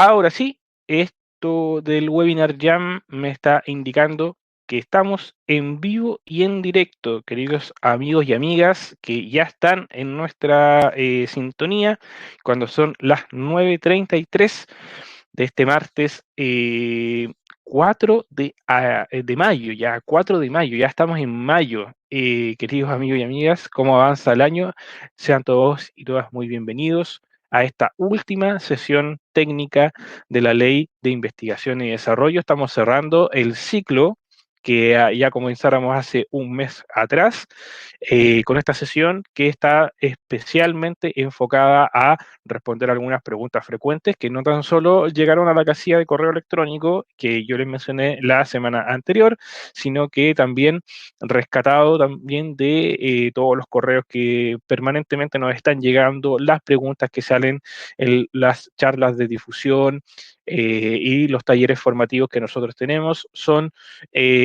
Ahora sí, esto del Webinar Jam me está indicando que estamos en vivo y en directo, queridos amigos y amigas que ya están en nuestra sintonía cuando son las 9:33 de este martes 4 de mayo, ya 4 de mayo, ya estamos en mayo. Queridos amigos y amigas, ¿cómo avanza el año? Sean todos y todas muy bienvenidos a esta última sesión técnica de la Ley de Investigación y Desarrollo. Estamos cerrando el ciclo que ya comenzáramos hace un mes atrás, con esta sesión que está especialmente enfocada a responder algunas preguntas frecuentes que no tan solo llegaron a la casilla de correo electrónico que yo les mencioné la semana anterior, sino que también rescatado también de todos los correos que permanentemente nos están llegando, las preguntas que salen en las charlas de difusión y los talleres formativos que nosotros tenemos. Son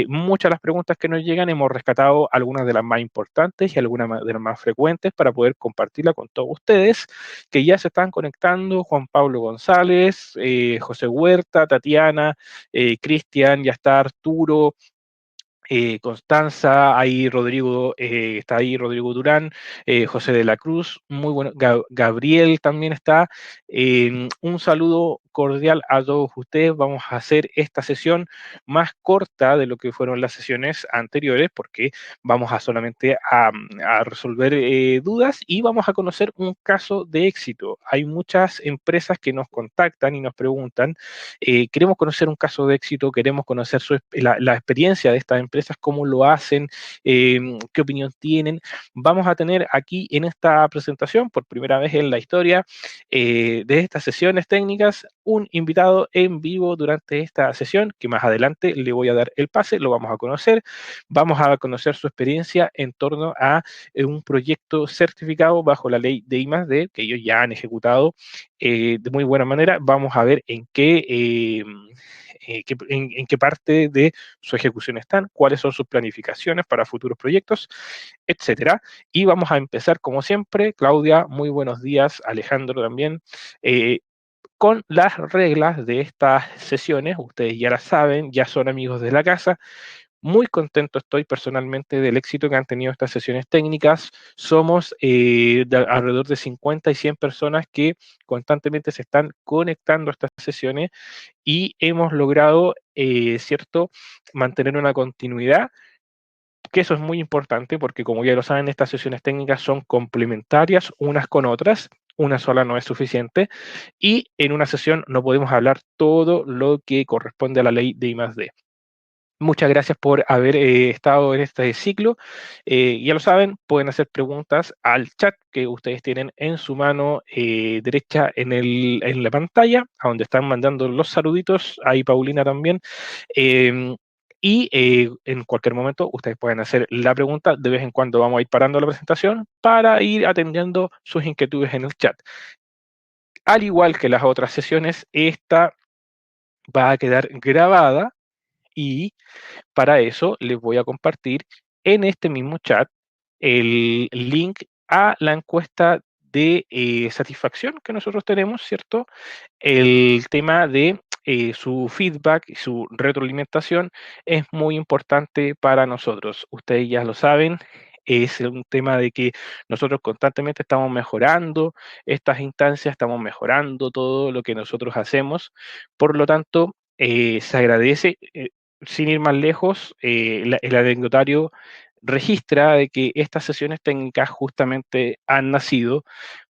muchas las preguntas que nos llegan, hemos rescatado algunas de las más importantes y algunas de las más frecuentes para poder compartirla con todos ustedes que ya se están conectando: Juan Pablo González, José Huerta, Tatiana, Cristian, ya está Arturo, Constanza, ahí Rodrigo, está ahí Rodrigo Durán, José de la Cruz, muy bueno, Gabriel también está. Un saludo cordial a todos ustedes. Vamos a hacer esta sesión más corta de lo que fueron las sesiones anteriores, porque vamos a solamente a resolver dudas y vamos a conocer un caso de éxito. Hay muchas empresas que nos contactan y nos preguntan, queremos conocer un caso de éxito, queremos conocer la experiencia de estas empresas, cómo lo hacen, qué opinión tienen. Vamos a tener aquí en esta presentación, por primera vez en la historia de estas sesiones técnicas, un invitado en vivo durante esta sesión, que más adelante le voy a dar el pase, lo vamos a conocer su experiencia en torno a un proyecto certificado bajo la ley de I+D, que ellos ya han ejecutado de muy buena manera. Vamos a ver en qué parte de su ejecución están, cuáles son sus planificaciones para futuros proyectos, etcétera. Y vamos a empezar, como siempre, Claudia, muy buenos días, Alejandro también, eh, con las reglas de estas sesiones. Ustedes ya las saben, ya son amigos de la casa. Muy contento estoy personalmente del éxito que han tenido estas sesiones técnicas. Somos alrededor de 50 y 100 personas que constantemente se están conectando a estas sesiones y hemos logrado, ¿cierto?, mantener una continuidad, que eso es muy importante porque, como ya lo saben, estas sesiones técnicas son complementarias unas con otras. Una sola no es suficiente y en una sesión no podemos hablar todo lo que corresponde a la ley de I+D. Muchas gracias por haber estado en este ciclo. Ya lo saben, pueden hacer preguntas al chat que ustedes tienen en su mano derecha en la pantalla, a donde están mandando los saluditos. Ahí Paulina también. Em, en cualquier momento ustedes pueden hacer la pregunta. De vez en cuando vamos a ir parando la presentación para ir atendiendo sus inquietudes en el chat. Al igual que las otras sesiones, esta va a quedar grabada y para eso les voy a compartir en este mismo chat el link a la encuesta de satisfacción que nosotros tenemos, ¿cierto? El tema de su feedback y su retroalimentación es muy importante para nosotros. Ustedes ya lo saben, es un tema de que nosotros constantemente estamos mejorando estas instancias, estamos mejorando todo lo que nosotros hacemos. Por lo tanto, se agradece, sin ir más lejos, el anecdotario registra de que estas sesiones técnicas justamente han nacido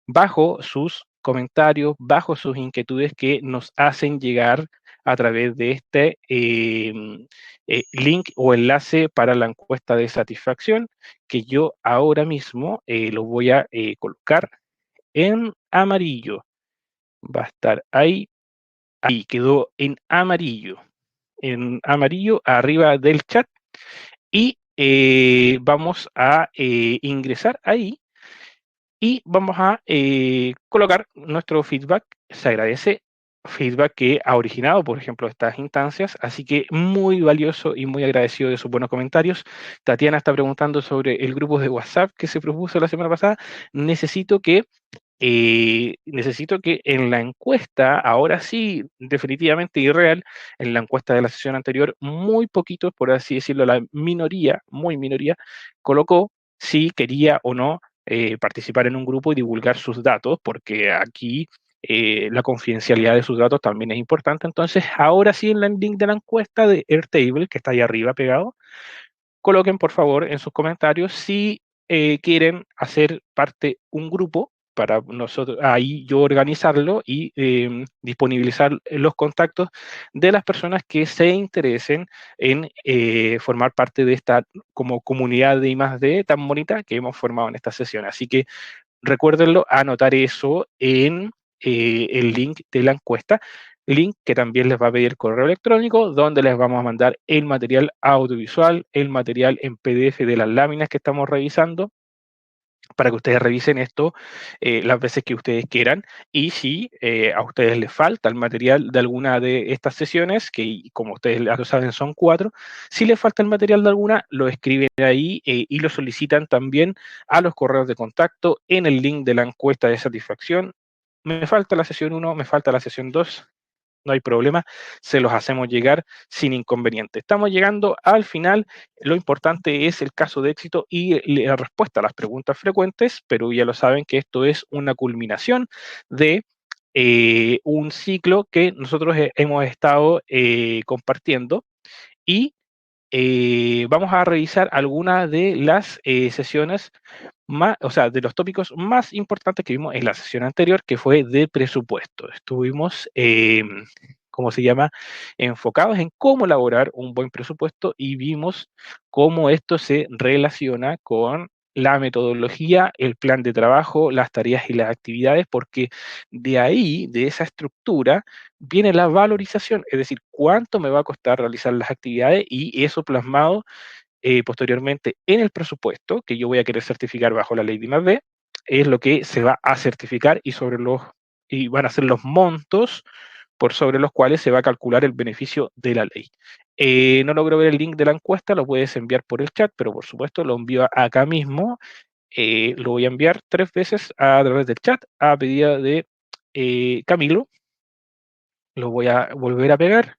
bajo sus comentarios, bajo sus inquietudes que nos hacen llegar a través de este link o enlace para la encuesta de satisfacción, que yo ahora mismo lo voy a colocar en amarillo. Va a estar ahí, ahí quedó en amarillo arriba del chat y vamos a ingresar ahí y vamos a colocar nuestro feedback. Se agradece feedback que ha originado, por ejemplo, estas instancias, así que muy valioso y muy agradecido de sus buenos comentarios. Tatiana está preguntando sobre el grupo de WhatsApp que se propuso la semana pasada. Necesito que necesito que en la encuesta, ahora sí, definitivamente irreal, en la encuesta de la sesión anterior, muy poquito, por así decirlo, la minoría, muy minoría, colocó si quería o no participar en un grupo y divulgar sus datos, porque aquí la confidencialidad de sus datos también es importante. Entonces, ahora sí, en el link de la encuesta de Airtable, que está ahí arriba pegado, coloquen por favor en sus comentarios si quieren hacer parte un grupo para nosotros ahí yo organizarlo y disponibilizar los contactos de las personas que se interesen en formar parte de esta como comunidad de I+D tan bonita que hemos formado en esta sesión. Así que recuérdenlo, anotar eso en el link de la encuesta, link que también les va a pedir correo electrónico, donde les vamos a mandar el material audiovisual, el material en PDF de las láminas que estamos revisando, para que ustedes revisen esto las veces que ustedes quieran. Y si a ustedes les falta el material de alguna de estas sesiones, que como ustedes ya lo saben son 4, si les falta el material de alguna, lo escriben ahí y lo solicitan también a los correos de contacto en el link de la encuesta de satisfacción. Me falta la sesión 1, me falta la sesión 2, no hay problema, se los hacemos llegar sin inconveniente. Estamos llegando al final, lo importante es el caso de éxito y la respuesta a las preguntas frecuentes, pero ya lo saben que esto es una culminación de un ciclo que nosotros hemos estado compartiendo y vamos a revisar algunas de las sesiones más, o sea, de los tópicos más importantes que vimos en la sesión anterior, que fue de presupuesto. Estuvimos, ¿cómo se llama?, enfocados en cómo elaborar un buen presupuesto y vimos cómo esto se relaciona con la metodología, el plan de trabajo, las tareas y las actividades, porque de ahí, de esa estructura, viene la valorización, es decir, cuánto me va a costar realizar las actividades y eso plasmado posteriormente en el presupuesto, que yo voy a querer certificar bajo la ley de I+D, es lo que se va a certificar y van a ser los montos por sobre los cuales se va a calcular el beneficio de la ley. No logro ver el link de la encuesta, lo puedes enviar por el chat, pero por supuesto lo envío acá mismo. Lo voy a enviar 3 veces a través del chat a pedida de Camilo. Lo voy a volver a pegar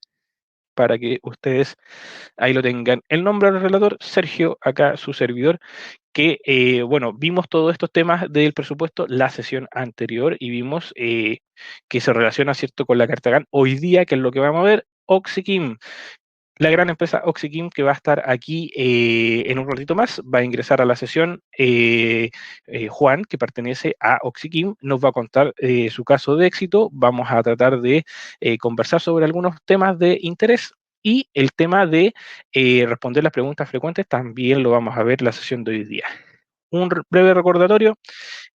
para que ustedes ahí lo tengan. El nombre del relator, Sergio, acá su servidor, que, bueno, vimos todos estos temas del presupuesto la sesión anterior y vimos que se relaciona, ¿cierto?, con la carta GAN. Hoy día, que es lo que vamos a ver, Oxiquim, la gran empresa Oxiquim, que va a estar aquí en un ratito más, va a ingresar a la sesión. Juan, que pertenece a Oxiquim, nos va a contar su caso de éxito. Vamos a tratar de conversar sobre algunos temas de interés y el tema de responder las preguntas frecuentes también lo vamos a ver en la sesión de hoy día. Un breve recordatorio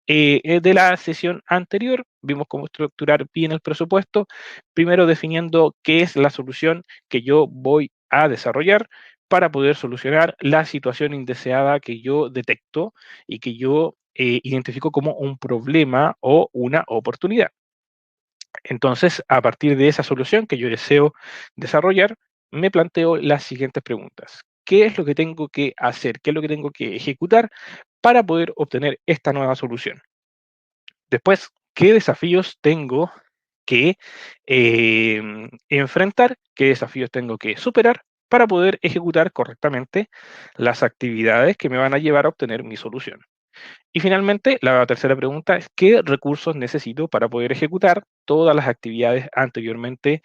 de la sesión anterior, vimos cómo estructurar bien el presupuesto, primero definiendo qué es la solución que yo voy a desarrollar para poder solucionar la situación indeseada que yo detecto y que yo identifico como un problema o una oportunidad. Entonces, a partir de esa solución que yo deseo desarrollar, me planteo las siguientes preguntas. ¿Qué es lo que tengo que hacer? ¿Qué es lo que tengo que ejecutar para poder obtener esta nueva solución? Después, ¿qué desafíos tengo que enfrentar? ¿Qué desafíos tengo que superar para poder ejecutar correctamente las actividades que me van a llevar a obtener mi solución? Y finalmente, la tercera pregunta es, ¿qué recursos necesito para poder ejecutar todas las actividades anteriormente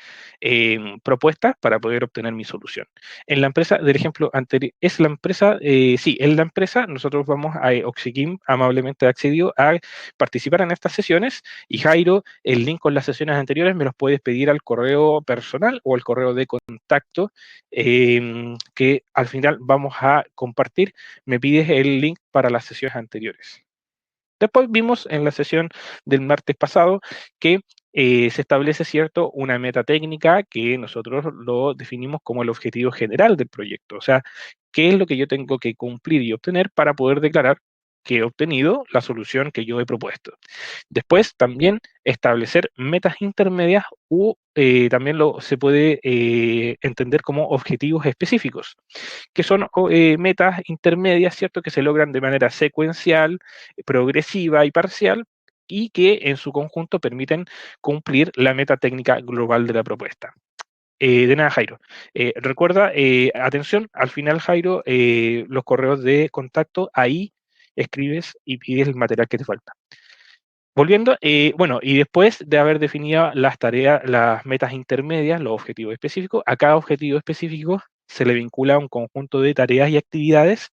propuestas para poder obtener mi solución? En la empresa, del ejemplo anterior, es la empresa, sí, en la empresa nosotros vamos a Oxiquim, amablemente accedió a participar en estas sesiones y Jairo, el link con las sesiones anteriores me los puedes pedir al correo personal o al correo de contacto que al final vamos a compartir. Me pides el link para las sesiones anteriores. Después vimos en la sesión del martes pasado que se establece, ¿cierto?, una meta técnica que nosotros lo definimos como el objetivo general del proyecto. O sea, ¿qué es lo que yo tengo que cumplir y obtener para poder declarar que he obtenido la solución que yo he propuesto? Después, también establecer metas intermedias o también se puede entender como objetivos específicos, que son metas intermedias, ¿cierto?, que se logran de manera secuencial, progresiva y parcial, y que en su conjunto permiten cumplir la meta técnica global de la propuesta. De nada, Jairo. Recuerda, atención, al final, Jairo, los correos de contacto, ahí escribes y pides el material que te falta. Volviendo, bueno, y después de haber definido las tareas, las metas intermedias, los objetivos específicos, a cada objetivo específico se le vincula un conjunto de tareas y actividades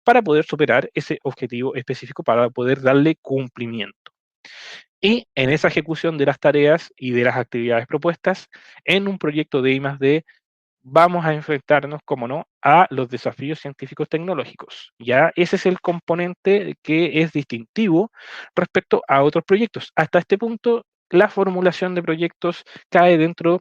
para poder superar ese objetivo específico, para poder darle cumplimiento. Y en esa ejecución de las tareas y de las actividades propuestas, en un proyecto de I+D, vamos a enfrentarnos, como no, a los desafíos científicos tecnológicos. Ya ese es el componente que es distintivo respecto a otros proyectos. Hasta este punto, la formulación de proyectos cae dentro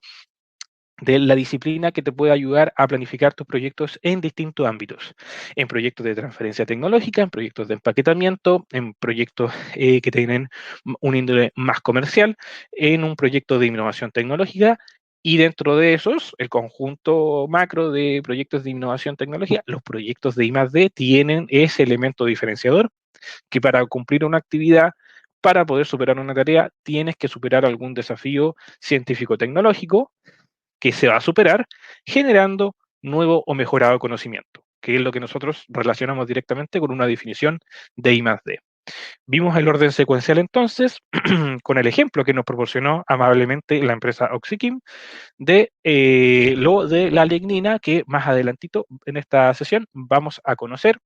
de la disciplina que te puede ayudar a planificar tus proyectos en distintos ámbitos, en proyectos de transferencia tecnológica, en proyectos de empaquetamiento, en proyectos que tienen un índole más comercial, en un proyecto de innovación tecnológica, y dentro de esos, el conjunto macro de proyectos de innovación tecnológica, los proyectos de I+D tienen ese elemento diferenciador que para cumplir una actividad, para poder superar una tarea, tienes que superar algún desafío científico-tecnológico que se va a superar generando nuevo o mejorado conocimiento, que es lo que nosotros relacionamos directamente con una definición de I+D. Vimos el orden secuencial entonces con el ejemplo que nos proporcionó amablemente la empresa Oxychem de lo de la lignina, que más adelantito en esta sesión vamos a conocer.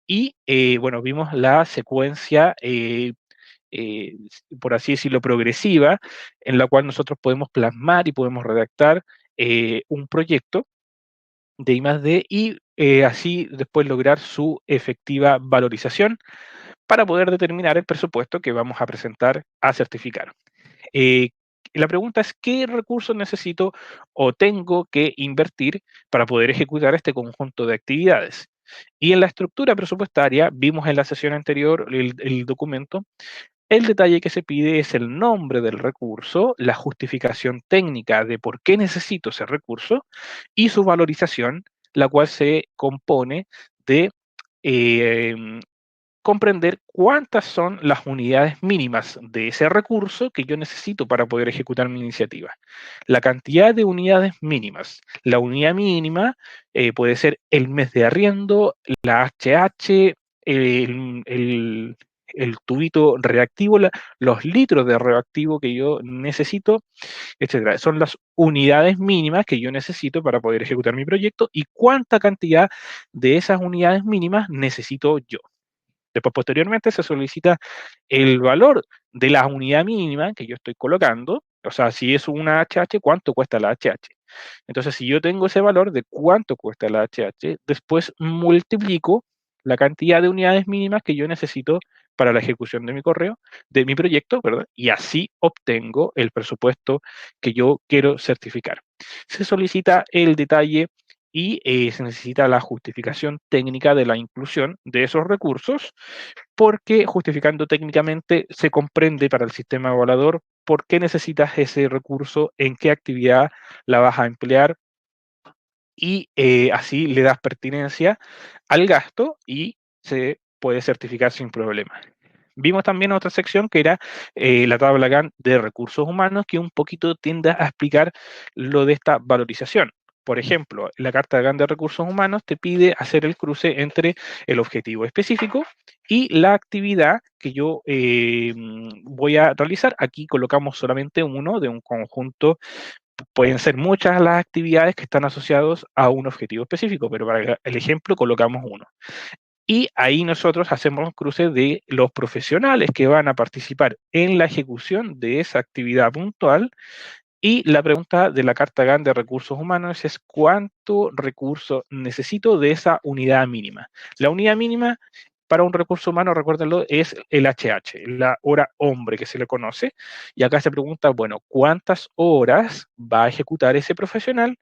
Y bueno, vimos la secuencia eh, por así decirlo, progresiva, en la cual nosotros podemos plasmar y podemos redactar un proyecto de I+D y así después lograr su efectiva valorización para poder determinar el presupuesto que vamos a presentar a certificar. Eh, la pregunta es, ¿qué recursos necesito o tengo que invertir para poder ejecutar este conjunto de actividades? Y en la estructura presupuestaria, vimos en la sesión anterior el documento. El detalle que se pide es el nombre del recurso, la justificación técnica de por qué necesito ese recurso y su valorización, la cual se compone de eh, comprender cuántas son las unidades mínimas de ese recurso que yo necesito para poder ejecutar mi iniciativa. La cantidad de unidades mínimas. La unidad mínima puede ser el mes de arriendo, la HH, el tubito reactivo, los litros de reactivo que yo necesito, etcétera. Son las unidades mínimas que yo necesito para poder ejecutar mi proyecto y cuánta cantidad de esas unidades mínimas necesito yo. Después, posteriormente, se solicita el valor de la unidad mínima que yo estoy colocando, o sea, si es una HH, ¿cuánto cuesta la HH? Entonces, si yo tengo ese valor de cuánto cuesta la HH, después multiplico la cantidad de unidades mínimas que yo necesito para la ejecución de mi correo, de mi proyecto, ¿verdad? Y así obtengo el presupuesto que yo quiero certificar. Se solicita el detalle y se necesita la justificación técnica de la inclusión de esos recursos, porque justificando técnicamente se comprende para el sistema evaluador por qué necesitas ese recurso, en qué actividad la vas a emplear y así le das pertinencia al gasto y se puede certificar sin problema. Vimos también otra sección que era la tabla Gantt de recursos humanos, que un poquito tiende a explicar lo de esta valorización. Por ejemplo, la carta Gantt de recursos humanos te pide hacer el cruce entre el objetivo específico y la actividad que yo voy a realizar. Aquí colocamos solamente uno de un conjunto. Pueden ser muchas las actividades que están asociadas a un objetivo específico, pero para el ejemplo colocamos uno. Y ahí nosotros hacemos cruce de los profesionales que van a participar en la ejecución de esa actividad puntual. Y la pregunta de la carta Gantt de recursos humanos es cuánto recurso necesito de esa unidad mínima. La unidad mínima para un recurso humano, recuérdenlo, es el HH, la hora hombre que se le conoce. Y acá se pregunta, bueno, ¿cuántas horas va a ejecutar ese profesional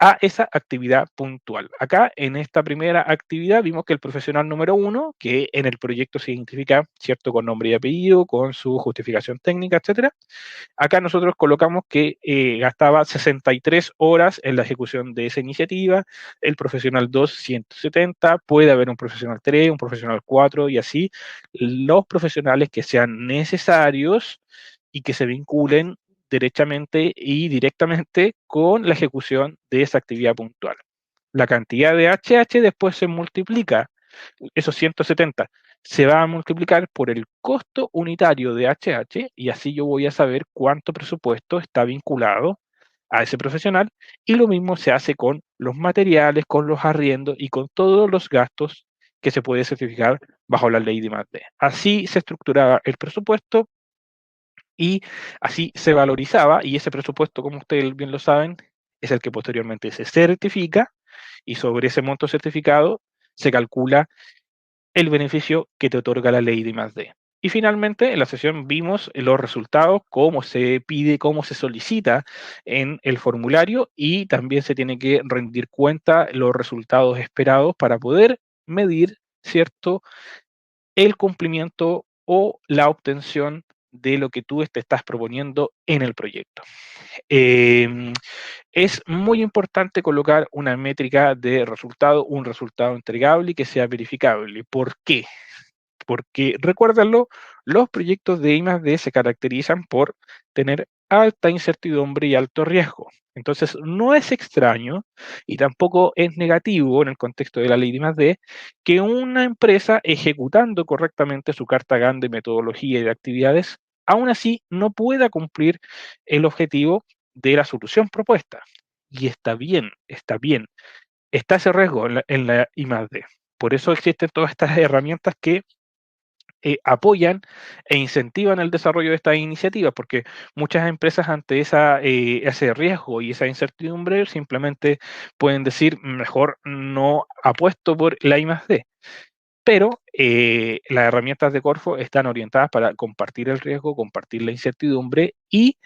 a esa actividad puntual. Acá, en esta primera actividad, vimos que el profesional número 1, que en el proyecto se identifica, ¿cierto?, con nombre y apellido, con su justificación técnica, etcétera. Acá nosotros colocamos que gastaba 63 horas en la ejecución de esa iniciativa, el profesional 2, 170, puede haber un profesional 3, un profesional 4 y así los profesionales que sean necesarios y que se vinculen derechamente y directamente con la ejecución de esa actividad puntual. La cantidad de HH después se multiplica, esos 170 se va a multiplicar por el costo unitario de HH y así yo voy a saber cuánto presupuesto está vinculado a ese profesional y lo mismo se hace con los materiales, con los arriendos y con todos los gastos que se puede certificar bajo la ley de I+D. Así se estructuraba el presupuesto y así se valorizaba y ese presupuesto, como ustedes bien lo saben, es el que posteriormente se certifica y sobre ese monto certificado se calcula el beneficio que te otorga la ley de I+D. Y finalmente, en la sesión vimos los resultados, cómo se pide, cómo se solicita en el formulario y también se tiene que rendir cuenta los resultados esperados para poder medir, ¿cierto?, el cumplimiento o la obtención de lo que tú te estás proponiendo en el proyecto. Es muy importante colocar una métrica de resultado, un resultado entregable y que sea verificable. ¿Por qué? Porque recuérdalo, los proyectos de I+D se caracterizan por tener alta incertidumbre y alto riesgo. Entonces, no es extraño y tampoco es negativo en el contexto de la ley de I+D que una empresa ejecutando correctamente su carta GAN de metodología y de actividades, aún así no pueda cumplir el objetivo de la solución propuesta. Y está bien, está bien. Está ese riesgo en la I+D. Por eso existen todas estas herramientas que apoyan e incentivan el desarrollo de estas iniciativas, porque muchas empresas ante ese riesgo y esa incertidumbre simplemente pueden decir, mejor no apuesto por la I+D. Pero las herramientas de Corfo están orientadas para compartir el riesgo, compartir la incertidumbre y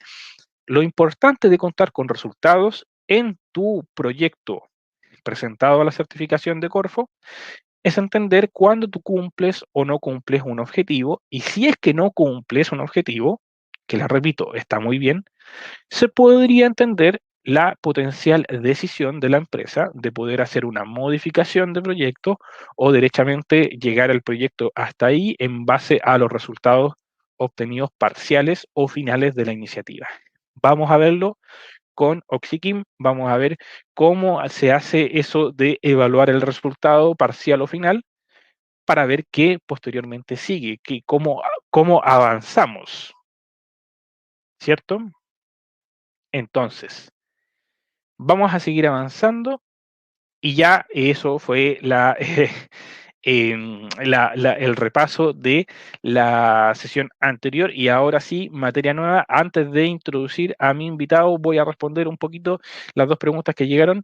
lo importante de contar con resultados en tu proyecto presentado a la certificación de Corfo es entender cuándo tú cumples o no cumples un objetivo y si es que no cumples un objetivo, que la repito, está muy bien, se podría entender la potencial decisión de la empresa de poder hacer una modificación de proyecto o derechamente llegar al proyecto hasta ahí en base a los resultados obtenidos parciales o finales de la iniciativa. Vamos a verlo con Oxikim, vamos a ver cómo se hace eso de evaluar el resultado parcial o final para ver qué posteriormente sigue, cómo avanzamos, ¿cierto? Entonces, vamos a seguir avanzando y ya eso fue el repaso de la sesión anterior y ahora sí, materia nueva. Antes de introducir a mi invitado, voy a responder un poquito las dos preguntas que llegaron.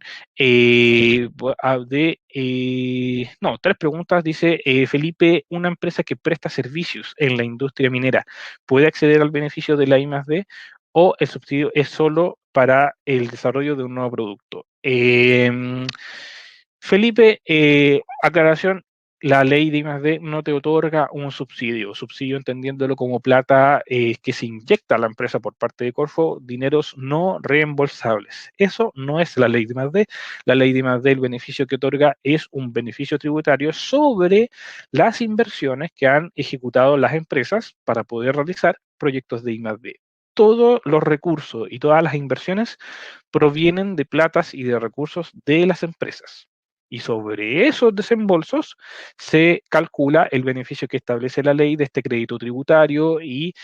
No, tres preguntas. Dice Felipe, ¿una empresa que presta servicios en la industria minera puede acceder al beneficio de la I+D o el subsidio es solo para el desarrollo de un nuevo producto? Felipe, aclaración, la ley de I+D no te otorga un subsidio entendiéndolo como plata que se inyecta a la empresa por parte de Corfo, dineros no reembolsables. Eso no es la ley de I+D. La ley de I+D, el beneficio que otorga es un beneficio tributario sobre las inversiones que han ejecutado las empresas para poder realizar proyectos de I+D. Todos los recursos y todas las inversiones provienen de platas y de recursos de las empresas. Y sobre esos desembolsos se calcula el beneficio que establece la ley de este crédito tributario y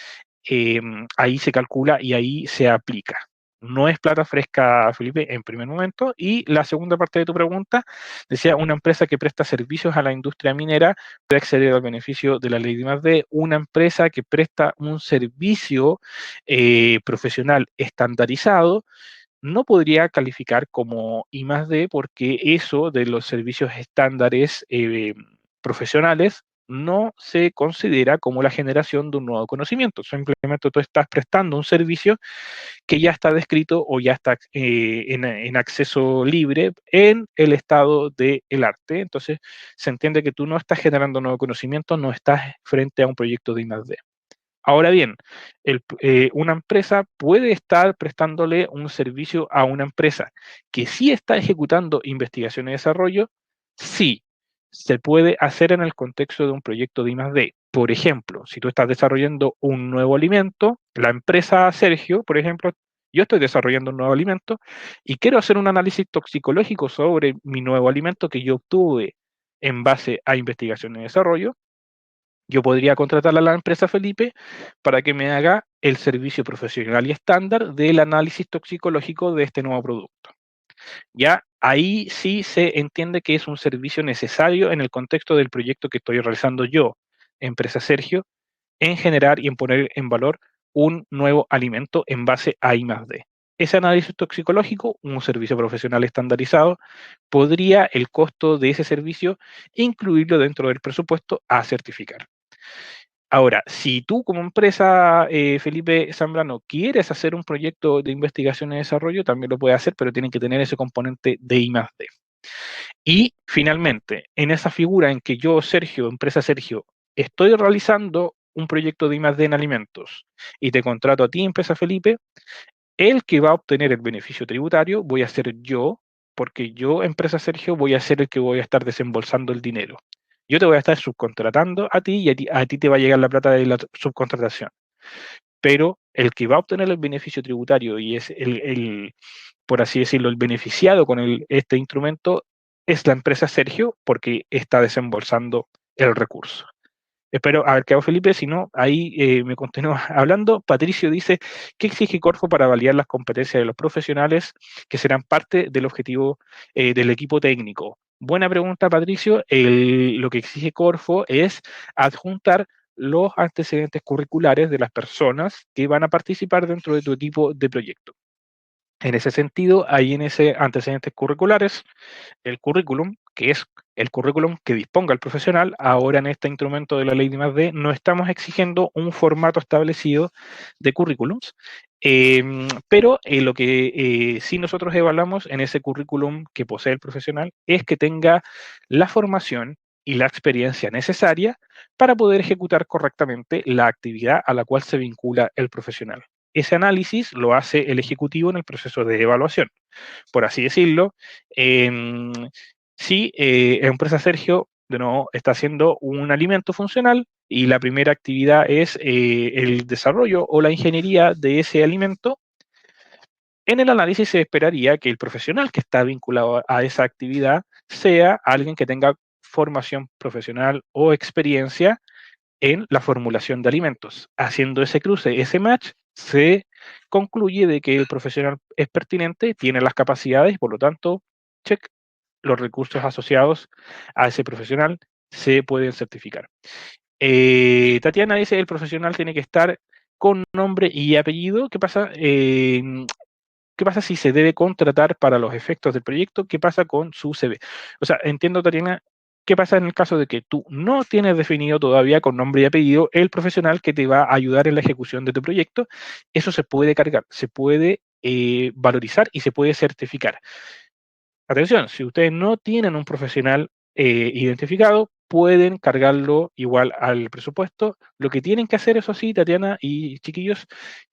ahí se calcula y ahí se aplica. No es plata fresca, Felipe, en primer momento. Y la segunda parte de tu pregunta decía, una empresa que presta servicios a la industria minera puede acceder al beneficio de la ley de I+D. Una empresa que presta un servicio profesional estandarizado no podría calificar como I+D porque eso de los servicios estándares profesionales no se considera como la generación de un nuevo conocimiento. Simplemente tú estás prestando un servicio que ya está descrito o ya está en acceso libre en el estado del arte. Entonces, se entiende que tú no estás generando nuevo conocimiento, no estás frente a un proyecto de I+D. Ahora bien, una empresa puede estar prestándole un servicio a una empresa que sí está ejecutando investigación y desarrollo, sí, se puede hacer en el contexto de un proyecto de I+D. Por ejemplo, si tú estás desarrollando un nuevo alimento, la empresa Sergio, por ejemplo, yo estoy desarrollando un nuevo alimento y quiero hacer un análisis toxicológico sobre mi nuevo alimento que yo obtuve en base a investigación y desarrollo. Yo podría contratar a la empresa Felipe para que me haga el servicio profesional y estándar del análisis toxicológico de este nuevo producto. Ya ahí sí se entiende que es un servicio necesario en el contexto del proyecto que estoy realizando yo, empresa Sergio, en generar y en poner en valor un nuevo alimento en base a I+D. Ese análisis toxicológico, un servicio profesional estandarizado, podría el costo de ese servicio incluirlo dentro del presupuesto a certificar. Ahora, si tú como empresa, Felipe Zambrano, quieres hacer un proyecto de investigación y desarrollo, también lo puedes hacer, pero tienen que tener ese componente de I+D. Y finalmente, en esa figura en que yo, Sergio, empresa Sergio, estoy realizando un proyecto de I+D en alimentos y te contrato a ti, empresa Felipe, el que va a obtener el beneficio tributario voy a ser yo, porque yo, empresa Sergio, voy a ser el que voy a estar desembolsando el dinero. Yo te voy a estar subcontratando a ti y a ti te va a llegar la plata de la subcontratación. Pero el que va a obtener el beneficio tributario y es por así decirlo, el beneficiado con este instrumento es la empresa Sergio porque está desembolsando el recurso. Espero haber quedado Felipe, si no, ahí me continúa hablando. Patricio dice, ¿qué exige Corfo para validar las competencias de los profesionales que serán parte del objetivo del equipo técnico? Buena pregunta, Patricio. Lo que exige Corfo es adjuntar los antecedentes curriculares de las personas que van a participar dentro de tu equipo de proyecto. En ese sentido, hay en ese antecedentes curriculares el currículum, que es el currículum que disponga el profesional. Ahora en este instrumento de la ley de I+D no estamos exigiendo un formato establecido de currículums, pero lo que sí nosotros evaluamos en ese currículum que posee el profesional es que tenga la formación y la experiencia necesaria para poder ejecutar correctamente la actividad a la cual se vincula el profesional. Ese análisis lo hace el ejecutivo en el proceso de evaluación, por así decirlo. Eh, si Empresa Sergio, de nuevo, está haciendo un alimento funcional y la primera actividad es el desarrollo o la ingeniería de ese alimento, en el análisis se esperaría que el profesional que está vinculado a esa actividad sea alguien que tenga formación profesional o experiencia en la formulación de alimentos. Haciendo ese cruce, ese match, se concluye de que el profesional es pertinente, tiene las capacidades y por lo tanto, check, los recursos asociados a ese profesional se pueden certificar. Tatiana dice, el profesional tiene que estar con nombre y apellido. ¿Qué pasa si se debe contratar para los efectos del proyecto? ¿Qué pasa con su CV? O sea, entiendo, Tatiana, ¿qué pasa en el caso de que tú no tienes definido todavía con nombre y apellido el profesional que te va a ayudar en la ejecución de tu proyecto? Eso se puede cargar, se puede valorizar y se puede certificar. Atención, si ustedes no tienen un profesional identificado, pueden cargarlo igual al presupuesto. Lo que tienen que hacer, eso sí, Tatiana y chiquillos,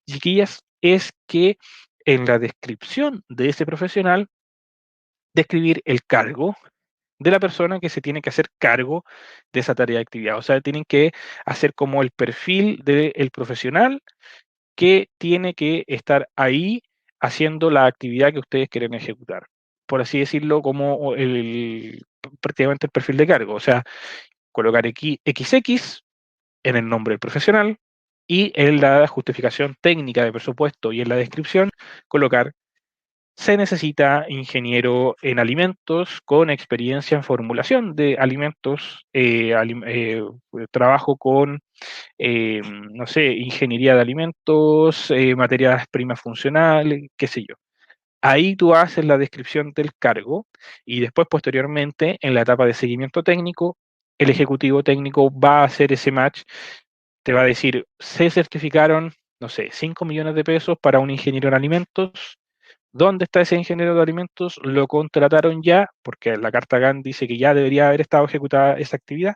chiquillas, es que en la descripción de ese profesional, describir el cargo de la persona que se tiene que hacer cargo de esa tarea de actividad. O sea, tienen que hacer como el perfil del profesional que tiene que estar ahí haciendo la actividad que ustedes quieren ejecutar. Por así decirlo, como prácticamente el perfil de cargo. O sea, colocar XX en el nombre del profesional y en la justificación técnica de presupuesto y en la descripción colocar: se necesita ingeniero en alimentos con experiencia en formulación de alimentos, trabajo con no sé, ingeniería de alimentos, materias primas funcionales, qué sé yo. Ahí tú haces la descripción del cargo y después, posteriormente, en la etapa de seguimiento técnico, el ejecutivo técnico va a hacer ese match, te va a decir, se certificaron, no sé, 5 millones de pesos para un ingeniero en alimentos. ¿Dónde está ese ingeniero de alimentos? Lo contrataron ya, porque la carta GAN dice que ya debería haber estado ejecutada esa actividad.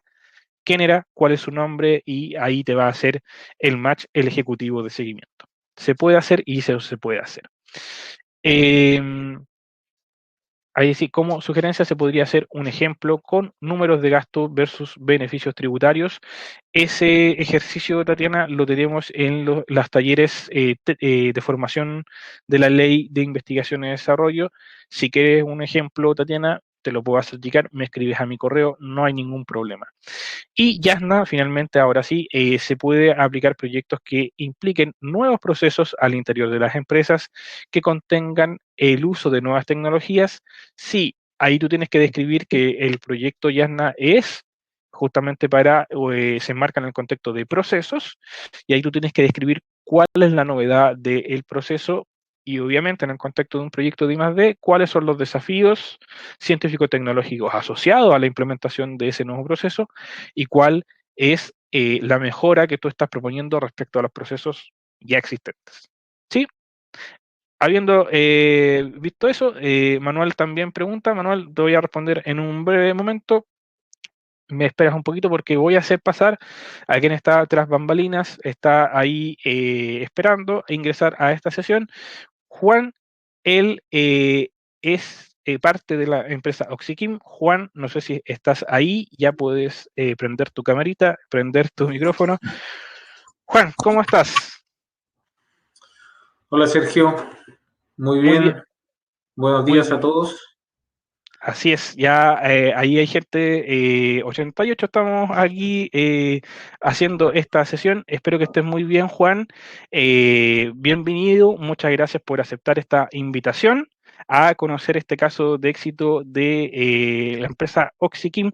¿Quién era? ¿Cuál es su nombre? Y ahí te va a hacer el match el ejecutivo de seguimiento. Se puede hacer y se puede hacer. Eh, Ahí sí, como sugerencia se podría hacer un ejemplo con números de gasto versus beneficios tributarios. Ese ejercicio, Tatiana, lo tenemos en los talleres de formación de la Ley de Investigación y Desarrollo. Si quieres un ejemplo, Tatiana, te lo puedo hacer llegar, me escribes a mi correo, no hay ningún problema. Y Jasna, finalmente, ahora sí, se puede aplicar proyectos que impliquen nuevos procesos al interior de las empresas que contengan el uso de nuevas tecnologías. Sí, ahí tú tienes que describir que el proyecto Jasna es justamente se enmarca en el contexto de procesos, y ahí tú tienes que describir cuál es la novedad del proceso y obviamente en el contexto de un proyecto de I+D, cuáles son los desafíos científico-tecnológicos asociados a la implementación de ese nuevo proceso y cuál es la mejora que tú estás proponiendo respecto a los procesos ya existentes. ¿Sí? Habiendo visto eso, Manuel también pregunta, Manuel, te voy a responder en un breve momento. Me esperas un poquito porque voy a hacer pasar a quien está tras bambalinas, está ahí esperando a ingresar a esta sesión. Juan, él es parte de la empresa Oxykim. Juan, no sé si estás ahí, ya puedes prender tu camarita, prender tu micrófono. Juan, ¿cómo estás? Hola Sergio, muy Muy bien, bien, buenos muy días a bien. todos. Así es, ya ahí hay gente, 88 estamos aquí haciendo esta sesión. Espero que estés muy bien, Juan. Bienvenido, muchas gracias por aceptar esta invitación a conocer este caso de éxito de la empresa Oxykim.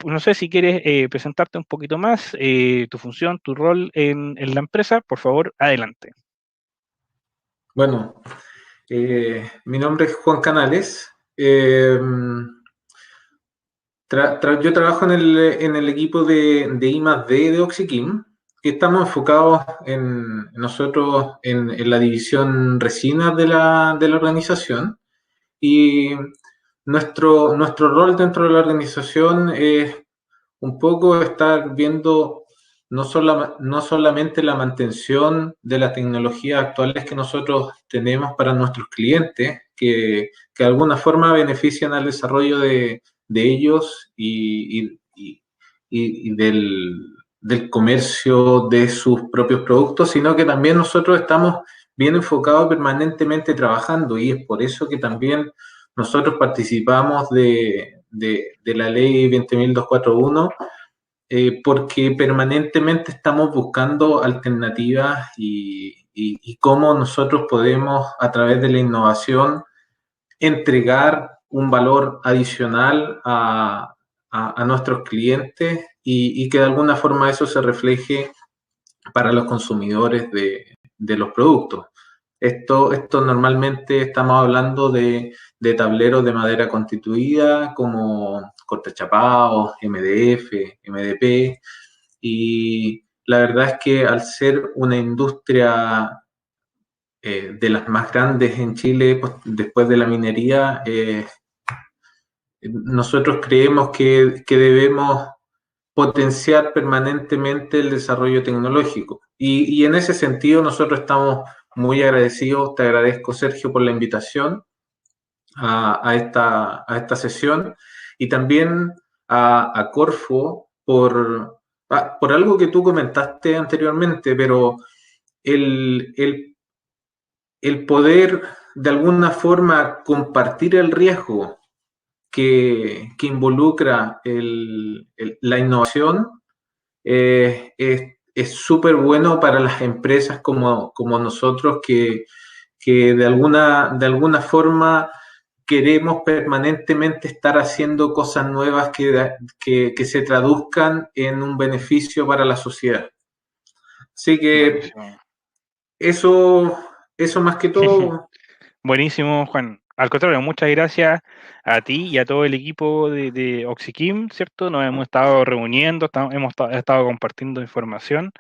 No sé si quieres presentarte un poquito más, tu función, tu rol en la empresa. Por favor, adelante. Bueno, mi nombre es Juan Canales. Yo trabajo en el equipo de I+D de Oxykim, que estamos enfocados nosotros en la división resinas de la organización. Y nuestro rol dentro de la organización es un poco estar viendo no solamente la mantención de las tecnologías actuales que nosotros tenemos para nuestros clientes, que de alguna forma benefician al desarrollo de ellos y del comercio de sus propios productos, sino que también nosotros estamos bien enfocados permanentemente trabajando, y es por eso que también nosotros participamos de la ley 20.241, porque permanentemente estamos buscando alternativas y cómo nosotros podemos, a través de la innovación, entregar un valor adicional a nuestros clientes y que de alguna forma eso se refleje para los consumidores de los productos. Esto normalmente estamos hablando de tableros de madera constituida como cortachapados, MDF, MDP, y la verdad es que al ser una industria de las más grandes en Chile, pues, después de la minería, nosotros creemos que debemos potenciar permanentemente el desarrollo tecnológico. Y en ese sentido nosotros estamos muy agradecidos. Te agradezco, Sergio, por la invitación a esta sesión, y también a Corfo por algo que tú comentaste anteriormente, pero el poder de alguna forma compartir el riesgo que involucra la innovación es súper bueno para las empresas como nosotros que de alguna forma queremos permanentemente estar haciendo cosas nuevas que se traduzcan en un beneficio para la sociedad. Así que Buenísimo. eso más que todo. Buenísimo, Juan. Al contrario, muchas gracias a ti y a todo el equipo de Oxiquim, ¿cierto? Nos hemos estado reuniendo, estado compartiendo información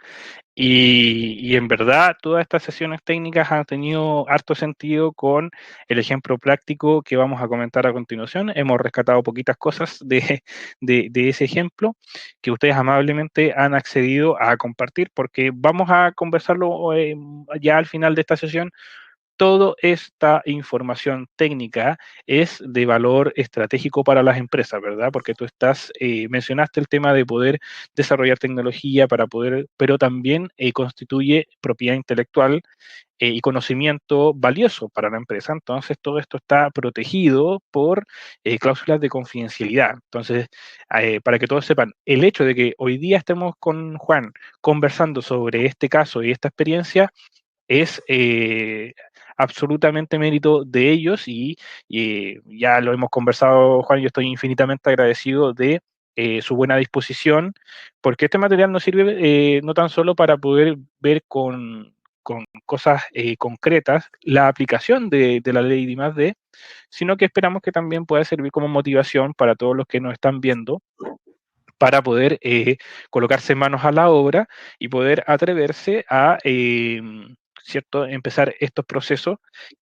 y en verdad todas estas sesiones técnicas han tenido harto sentido con el ejemplo práctico que vamos a comentar a continuación. Hemos rescatado poquitas cosas de ese ejemplo que ustedes amablemente han accedido a compartir porque vamos a conversarlo ya al final de esta sesión. Toda esta información técnica es de valor estratégico para las empresas, ¿verdad? Porque tú mencionaste el tema de poder desarrollar tecnología para poder, pero también constituye propiedad intelectual y conocimiento valioso para la empresa. Entonces, todo esto está protegido por cláusulas de confidencialidad. Entonces, para que todos sepan, el hecho de que hoy día estemos con Juan conversando sobre este caso y esta experiencia es absolutamente mérito de ellos y ya lo hemos conversado, Juan, yo estoy infinitamente agradecido de su buena disposición, porque este material nos sirve no tan solo para poder ver con cosas concretas la aplicación de la ley de I+D, sino que esperamos que también pueda servir como motivación para todos los que nos están viendo para poder colocarse manos a la obra y poder atreverse a ¿cierto? Empezar estos procesos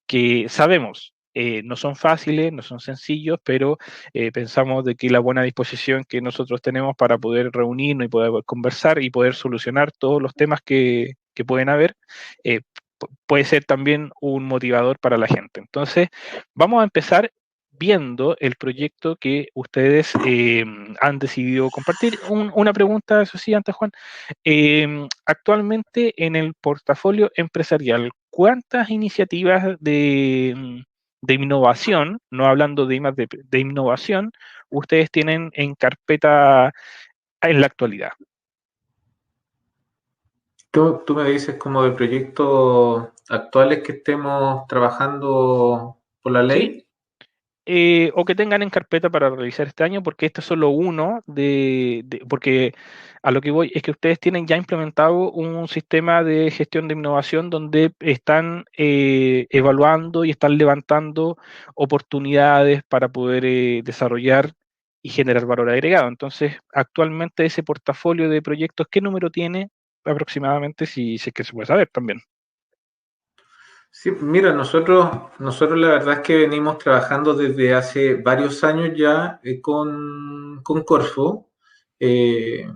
que sabemos no son fáciles, no son sencillos, pero pensamos de que la buena disposición que nosotros tenemos para poder reunirnos y poder conversar y poder solucionar todos los temas que pueden haber, eh, puede ser también un motivador para la gente. Entonces, vamos a empezar viendo el proyecto que ustedes han decidido compartir. Una pregunta, eso sí, antes, Juan. Actualmente en el portafolio empresarial, ¿cuántas iniciativas de innovación, no hablando de de innovación, ustedes tienen en carpeta en la actualidad? Tú me dices como de proyectos actuales que estemos trabajando por la ¿Sí? ley. O que tengan en carpeta para realizar este año, porque este es solo uno porque a lo que voy es que ustedes tienen ya implementado un sistema de gestión de innovación donde están evaluando y están levantando oportunidades para poder desarrollar y generar valor agregado. Entonces, actualmente ese portafolio de proyectos, ¿qué número tiene aproximadamente, si es que se puede saber también? Sí, mira, nosotros la verdad es que venimos trabajando desde hace varios años ya con Corfo. Eh,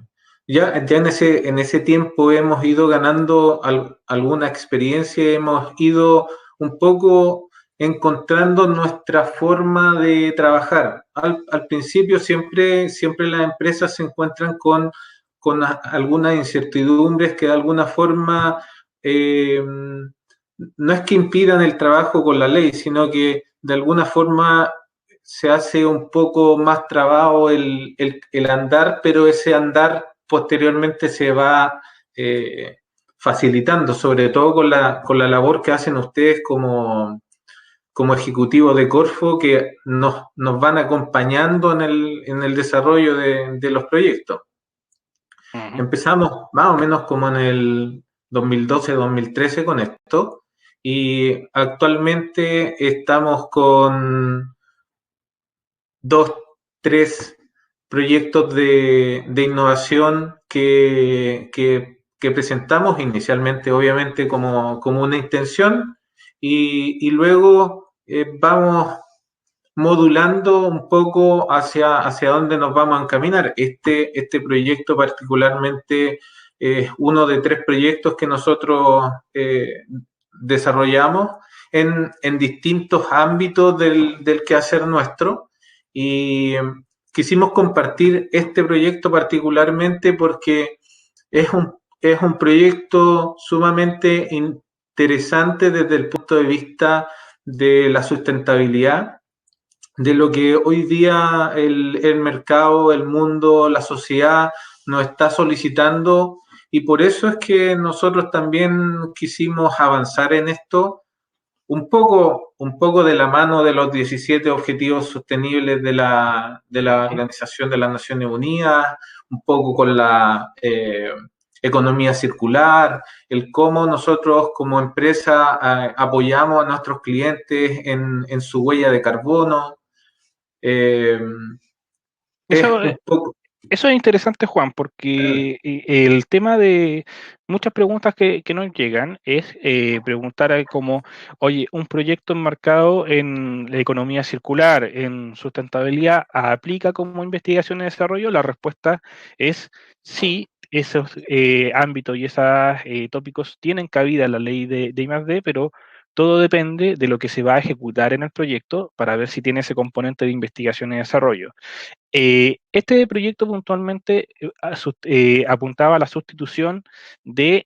ya en ese tiempo hemos ido ganando alguna experiencia, hemos ido un poco encontrando nuestra forma de trabajar. Al principio siempre las empresas se encuentran con algunas incertidumbres que de alguna forma no es que impidan el trabajo con la ley, sino que de alguna forma se hace un poco más trabado el andar, pero ese andar posteriormente se va facilitando, sobre todo con la labor que hacen ustedes como ejecutivos de Corfo, que nos van acompañando en el desarrollo de los proyectos. Ujú. Empezamos más o menos como en el 2012-2013 con esto y actualmente estamos con dos, tres proyectos de innovación que presentamos inicialmente, obviamente, como una intención y luego vamos modulando un poco hacia dónde nos vamos a encaminar. Este proyecto particularmente es uno de tres proyectos que nosotros desarrollamos en distintos ámbitos del quehacer nuestro y quisimos compartir este proyecto particularmente porque es un proyecto sumamente interesante desde el punto de vista de la sustentabilidad, de lo que hoy día el mercado, el mundo, la sociedad nos está solicitando y por eso es que nosotros también quisimos avanzar en esto un poco de la mano de los 17 objetivos sostenibles de la Organización de las Naciones Unidas, un poco con economía circular, el cómo nosotros como empresa apoyamos a nuestros clientes en su huella de carbono. Es Eso, un poco... Eso es interesante, Juan, porque el tema de muchas preguntas que nos llegan es preguntar como, oye, un proyecto enmarcado en la economía circular, en sustentabilidad, ¿aplica como investigación y desarrollo? La respuesta es sí, esos ámbitos y esos tópicos tienen cabida en la ley de I+D, pero todo depende de lo que se va a ejecutar en el proyecto para ver si tiene ese componente de investigación y desarrollo. Este proyecto puntualmente apuntaba a la sustitución de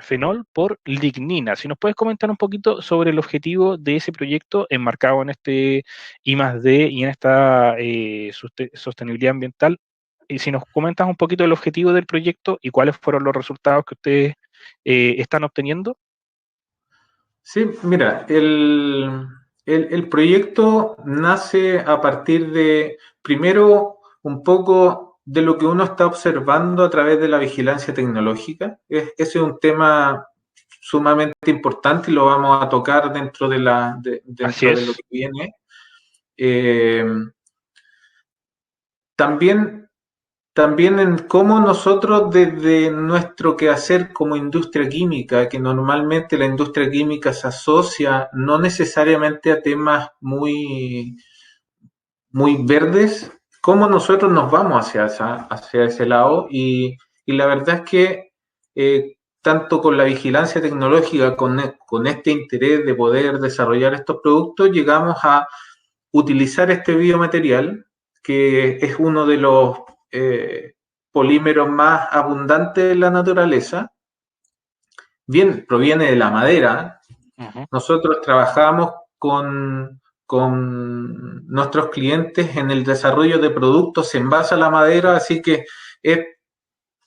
fenol por lignina. Si nos puedes comentar un poquito sobre el objetivo de ese proyecto enmarcado en este I+D y en esta sostenibilidad ambiental, y si nos comentas un poquito el objetivo del proyecto y cuáles fueron los resultados que ustedes están obteniendo. Sí, mira, el proyecto nace a partir de, primero, un poco de lo que uno está observando a través de la vigilancia tecnológica. Ese es un tema sumamente importante y lo vamos a tocar Así dentro de lo es. que viene. Eh, también También en cómo nosotros desde nuestro quehacer como industria química, que normalmente la industria química se asocia no necesariamente a temas muy verdes, cómo nosotros nos vamos hacia ese lado. Y la verdad es que tanto con la vigilancia tecnológica, con este interés de poder desarrollar estos productos, llegamos a utilizar este biomaterial, que es uno de los polímeros más abundantes de la naturaleza. Bien, proviene de la madera. Ujú. Nosotros trabajamos con nuestros clientes en el desarrollo de productos en base a la madera, así que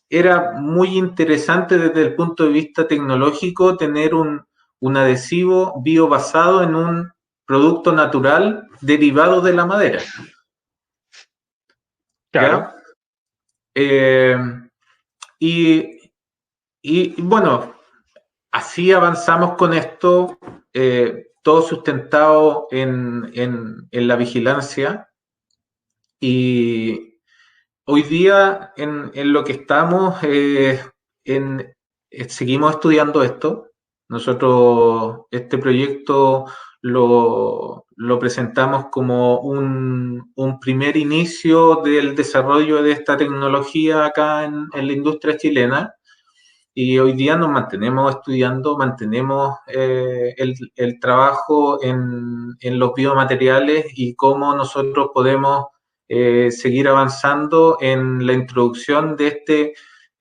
era muy interesante desde el punto de vista tecnológico tener un adhesivo biobasado en un producto natural derivado de la madera. Claro. ¿Ya? Eh, y, bueno, así avanzamos con esto, todo sustentado en la vigilancia. Y hoy día en lo que estamos, seguimos estudiando esto. Nosotros este proyecto lo presentamos como un primer inicio del desarrollo de esta tecnología acá en la industria chilena. Y hoy día nos mantenemos estudiando, mantenemos el trabajo en los biomateriales y cómo nosotros podemos seguir avanzando en la introducción de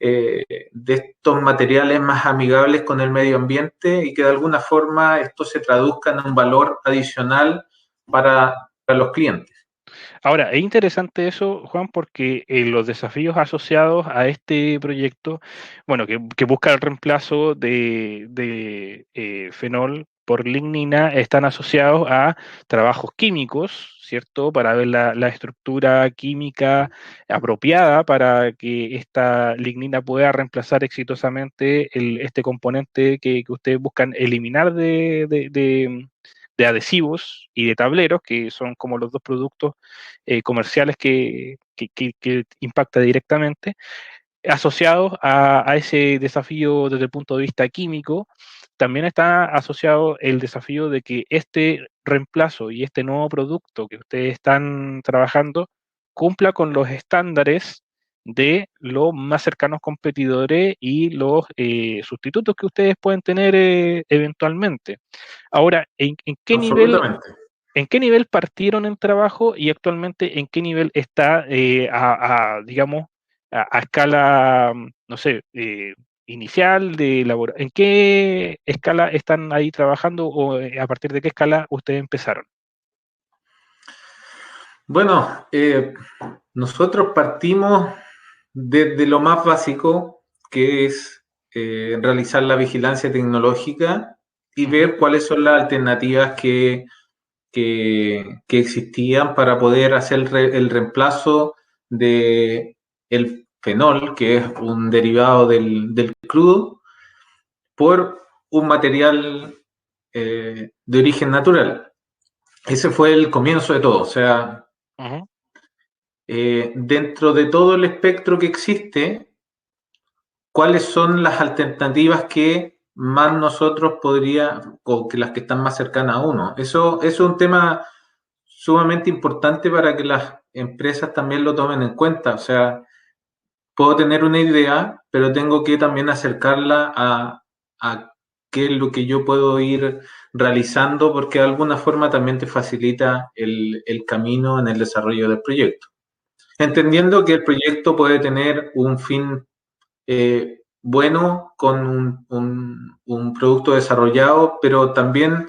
estos materiales más amigables con el medio ambiente y que de alguna forma esto se traduzca en un valor adicional para los clientes. Ahora, es interesante eso, Juan, porque los desafíos asociados a este proyecto, bueno, que busca el reemplazo de fenol por lignina, están asociados a trabajos químicos, ¿cierto? Para ver la estructura química apropiada para que esta lignina pueda reemplazar exitosamente este componente que ustedes buscan eliminar de adhesivos y de tableros, que son como los dos productos comerciales que impacta directamente, asociados a ese desafío desde el punto de vista químico. También está asociado el desafío de que este reemplazo y este nuevo producto que ustedes están trabajando cumpla con los estándares de los más cercanos competidores y los sustitutos que ustedes pueden tener eventualmente. Ahora, Absolutamente. ¿en qué nivel partieron en trabajo y actualmente en qué nivel está, digamos, a escala, no sé, inicial de labor? ¿En qué escala están ahí trabajando o a partir de qué escala ustedes empezaron? Bueno, nosotros partimos desde lo más básico, que es realizar la vigilancia tecnológica y Ujú. ver cuáles son las alternativas que existían para poder hacer el reemplazo de fenol, que es un derivado del crudo, por un material de origen natural. Ese fue el comienzo de todo. O sea, dentro de todo el espectro que existe, ¿cuáles son las alternativas que más nosotros o que las que están más cercanas a uno? Eso es un tema sumamente importante para que las empresas también lo tomen en cuenta. O sea, puedo tener una idea, pero tengo que también acercarla a qué es lo que yo puedo ir realizando, porque de alguna forma también te facilita el camino en el desarrollo del proyecto. Entendiendo que el proyecto puede tener un fin bueno con un producto desarrollado, pero también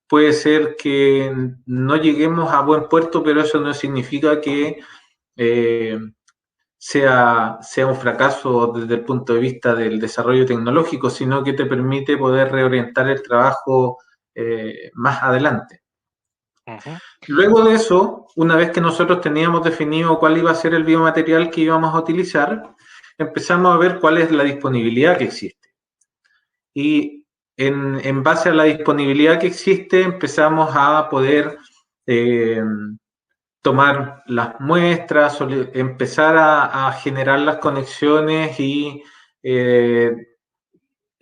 puede ser que no lleguemos a buen puerto, pero eso no significa que eh, sea un fracaso desde el punto de vista del desarrollo tecnológico, sino que te permite poder reorientar el trabajo más adelante. Luego de eso, una vez que nosotros teníamos definido cuál iba a ser el biomaterial que íbamos a utilizar, empezamos a ver cuál es la disponibilidad que existe. Y en base a la disponibilidad que existe, empezamos a poder tomar las muestras, empezar a generar las conexiones y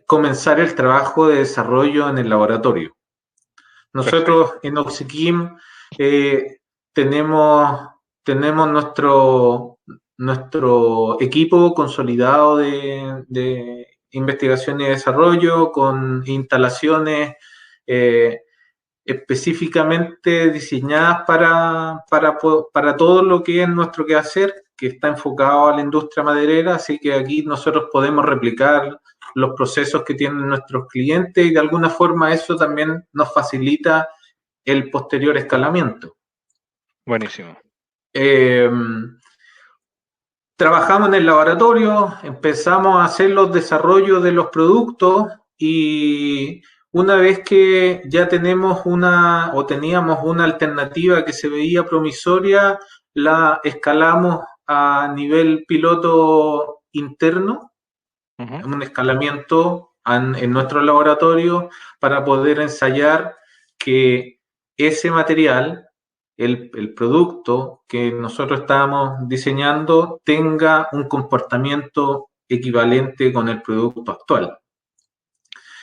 comenzar el trabajo de desarrollo en el laboratorio. Nosotros Perfecto. en Oxiquim tenemos nuestro equipo consolidado de investigación y desarrollo con instalaciones específicamente diseñadas para todo lo que es nuestro quehacer, que está enfocado a la industria maderera, así que aquí nosotros podemos replicar los procesos que tienen nuestros clientes y de alguna forma eso también nos facilita el posterior escalamiento. Buenísimo. Trabajamos en el laboratorio, empezamos a hacer los desarrollos de los productos y una vez que ya teníamos una alternativa que se veía promisoria, la escalamos a nivel piloto interno, un escalamiento en nuestro laboratorio para poder ensayar que ese material, el producto que nosotros estábamos diseñando, tenga un comportamiento equivalente con el producto actual.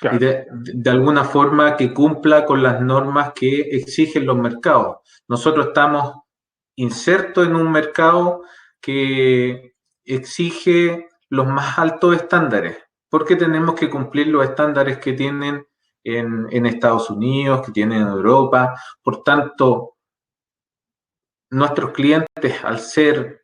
Y Claro. de alguna forma que cumpla con las normas que exigen los mercados. Nosotros estamos insertos en un mercado que exige los más altos estándares, porque tenemos que cumplir los estándares que tienen en Estados Unidos, que tienen en Europa. Por tanto, nuestros clientes, al ser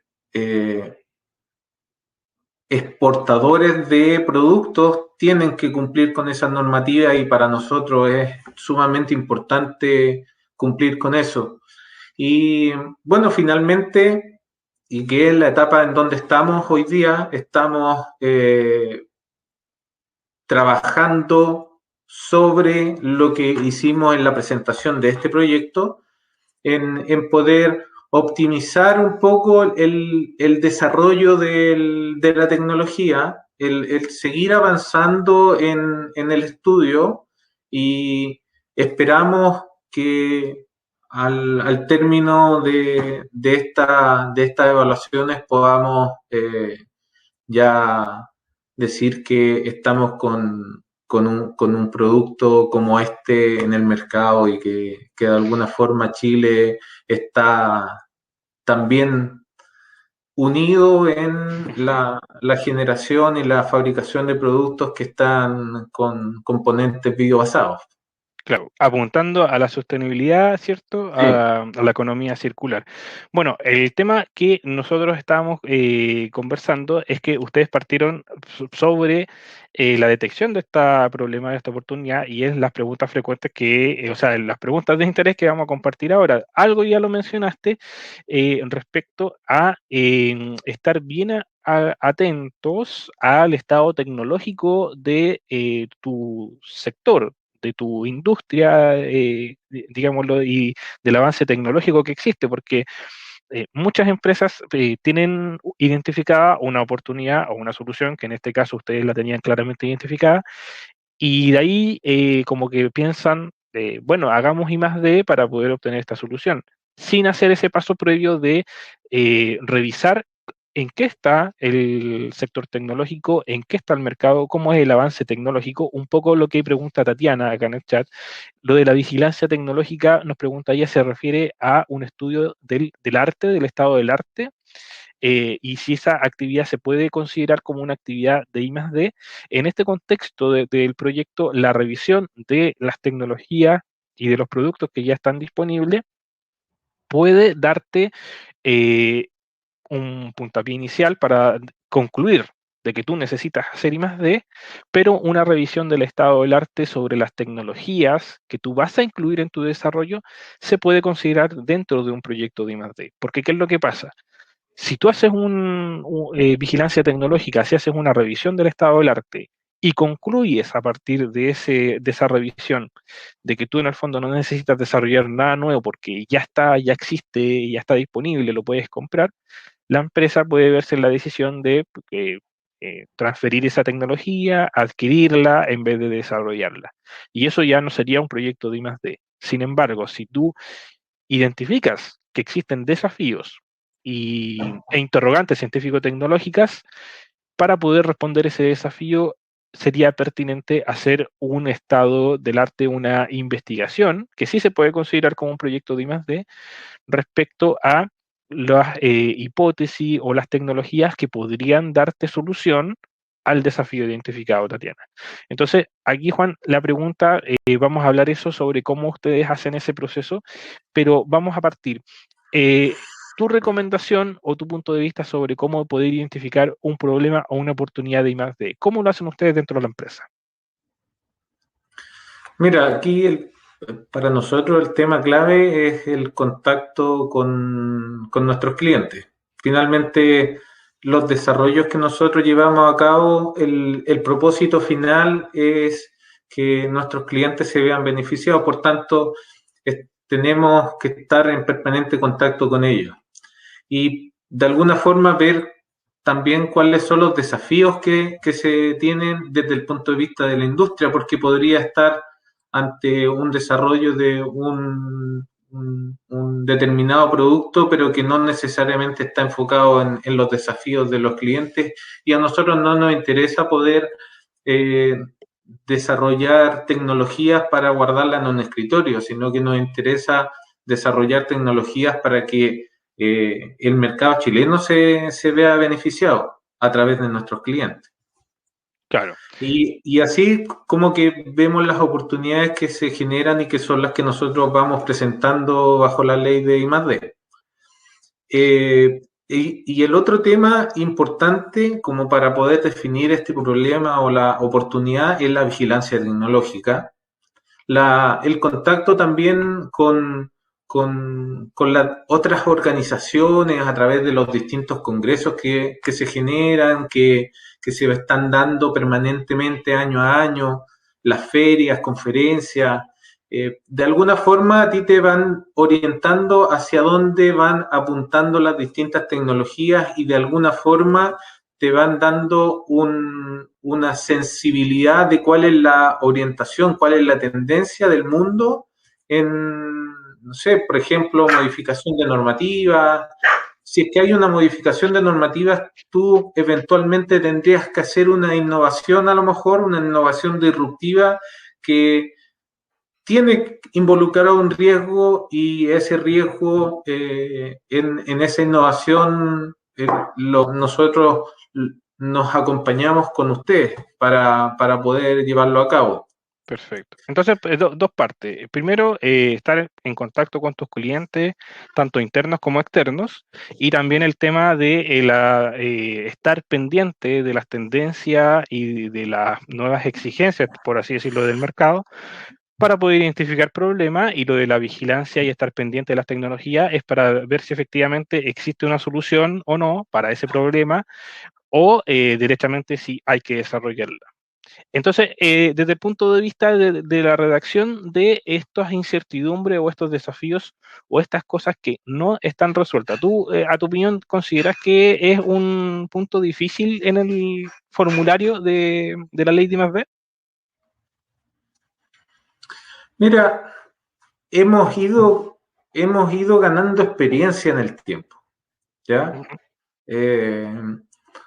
exportadores de productos, tienen que cumplir con esa normativa y para nosotros es sumamente importante cumplir con eso. Y bueno, finalmente, y que es la etapa en donde estamos hoy día, estamos trabajando sobre lo que hicimos en la presentación de este proyecto, en poder optimizar un poco el desarrollo de la tecnología, el seguir avanzando en el estudio y esperamos que al término de estas evaluaciones podamos ya decir que estamos con un producto como este en el mercado y que de alguna forma Chile está también unido en la generación y la fabricación de productos que están con componentes biobasados. Claro, apuntando a la sostenibilidad, ¿cierto? Sí, A la economía circular. Bueno, el tema que nosotros estábamos conversando es que ustedes partieron sobre la detección de esta problema, de esta oportunidad, y es las preguntas frecuentes o sea, las preguntas de interés que vamos a compartir ahora. Algo ya lo mencionaste respecto a estar bien atentos al estado tecnológico de tu sector, de tu industria, digámoslo, y del avance tecnológico que existe, porque muchas empresas tienen identificada una oportunidad o una solución, que en este caso ustedes la tenían claramente identificada, y de ahí como que piensan, bueno, hagamos I más D para poder obtener esta solución, sin hacer ese paso previo de revisar en qué está el sector tecnológico, en qué está el mercado, cómo es el avance tecnológico, un poco lo que pregunta Tatiana acá en el chat. Lo de la vigilancia tecnológica, nos pregunta ella, se refiere a un estudio del arte, del estado del arte, y si esa actividad se puede considerar como una actividad de I+D. En este contexto del proyecto, la revisión de las tecnologías y de los productos que ya están disponibles puede darte eh, un puntapié inicial para concluir de que tú necesitas hacer I+D, pero una revisión del estado del arte sobre las tecnologías que tú vas a incluir en tu desarrollo se puede considerar dentro de un proyecto de I+D. Porque ¿qué es lo que pasa? Si tú haces vigilancia tecnológica, si haces una revisión del estado del arte y concluyes a partir de esa revisión de que tú en el fondo no necesitas desarrollar nada nuevo porque ya está, ya existe, ya está disponible, lo puedes comprar, la empresa puede verse en la decisión de transferir esa tecnología, adquirirla en vez de desarrollarla. Y eso ya no sería un proyecto de I+D. Sin embargo, si tú identificas que existen desafíos e interrogantes científico-tecnológicas, para poder responder ese desafío sería pertinente hacer un estado del arte, una investigación, que sí se puede considerar como un proyecto de I+D, respecto a las hipótesis o las tecnologías que podrían darte solución al desafío identificado, Tatiana. Entonces, aquí, Juan, la pregunta, vamos a hablar eso sobre cómo ustedes hacen ese proceso, pero vamos a partir. Tu recomendación o tu punto de vista sobre cómo poder identificar un problema o una oportunidad de I+D. ¿Cómo lo hacen ustedes dentro de la empresa? Mira, para nosotros el tema clave es el contacto con nuestros clientes. Finalmente, los desarrollos que nosotros llevamos a cabo, el propósito final es que nuestros clientes se vean beneficiados, por tanto, tenemos que estar en permanente contacto con ellos y de alguna forma ver también cuáles son los desafíos que se tienen desde el punto de vista de la industria, porque podría estar ante un desarrollo de un determinado producto, pero que no necesariamente está enfocado en los desafíos de los clientes, y a nosotros no nos interesa poder eh, desarrollar tecnologías para guardarlas en un escritorio, sino que nos interesa desarrollar tecnologías para que el mercado chileno se vea beneficiado a través de nuestros clientes. Claro. Y así como que vemos las oportunidades que se generan y que son las que nosotros vamos presentando bajo la ley de I+D. Y el otro tema importante como para poder definir este problema o la oportunidad es la vigilancia tecnológica. El contacto también con las otras organizaciones a través de los distintos congresos que se generan, que se están dando permanentemente año a año, las ferias, conferencias. De alguna forma a ti te van orientando hacia dónde van apuntando las distintas tecnologías y de alguna forma te van dando una sensibilidad de cuál es la orientación, cuál es la tendencia del mundo en, no sé, por ejemplo, modificación de normativas. Si es que hay una modificación de normativas, tú eventualmente tendrías que hacer una innovación, a lo mejor, una innovación disruptiva que tiene involucrado un riesgo y ese riesgo en esa innovación nosotros nos acompañamos con ustedes para poder llevarlo a cabo. Perfecto. Entonces, dos partes. Primero, estar en contacto con tus clientes, tanto internos como externos, y también el tema de estar pendiente de las tendencias y de las nuevas exigencias, por así decirlo, del mercado, para poder identificar problemas, y lo de la vigilancia y estar pendiente de las tecnologías es para ver si efectivamente existe una solución o no para ese problema, o directamente si hay que desarrollarla. Entonces, desde el punto de vista de la redacción de estas incertidumbres o estos desafíos o estas cosas que no están resueltas, ¿tú, a tu opinión, consideras que es un punto difícil en el formulario de la ley de I+D? Mira, hemos ido ganando experiencia en el tiempo, ¿ya? Ujú.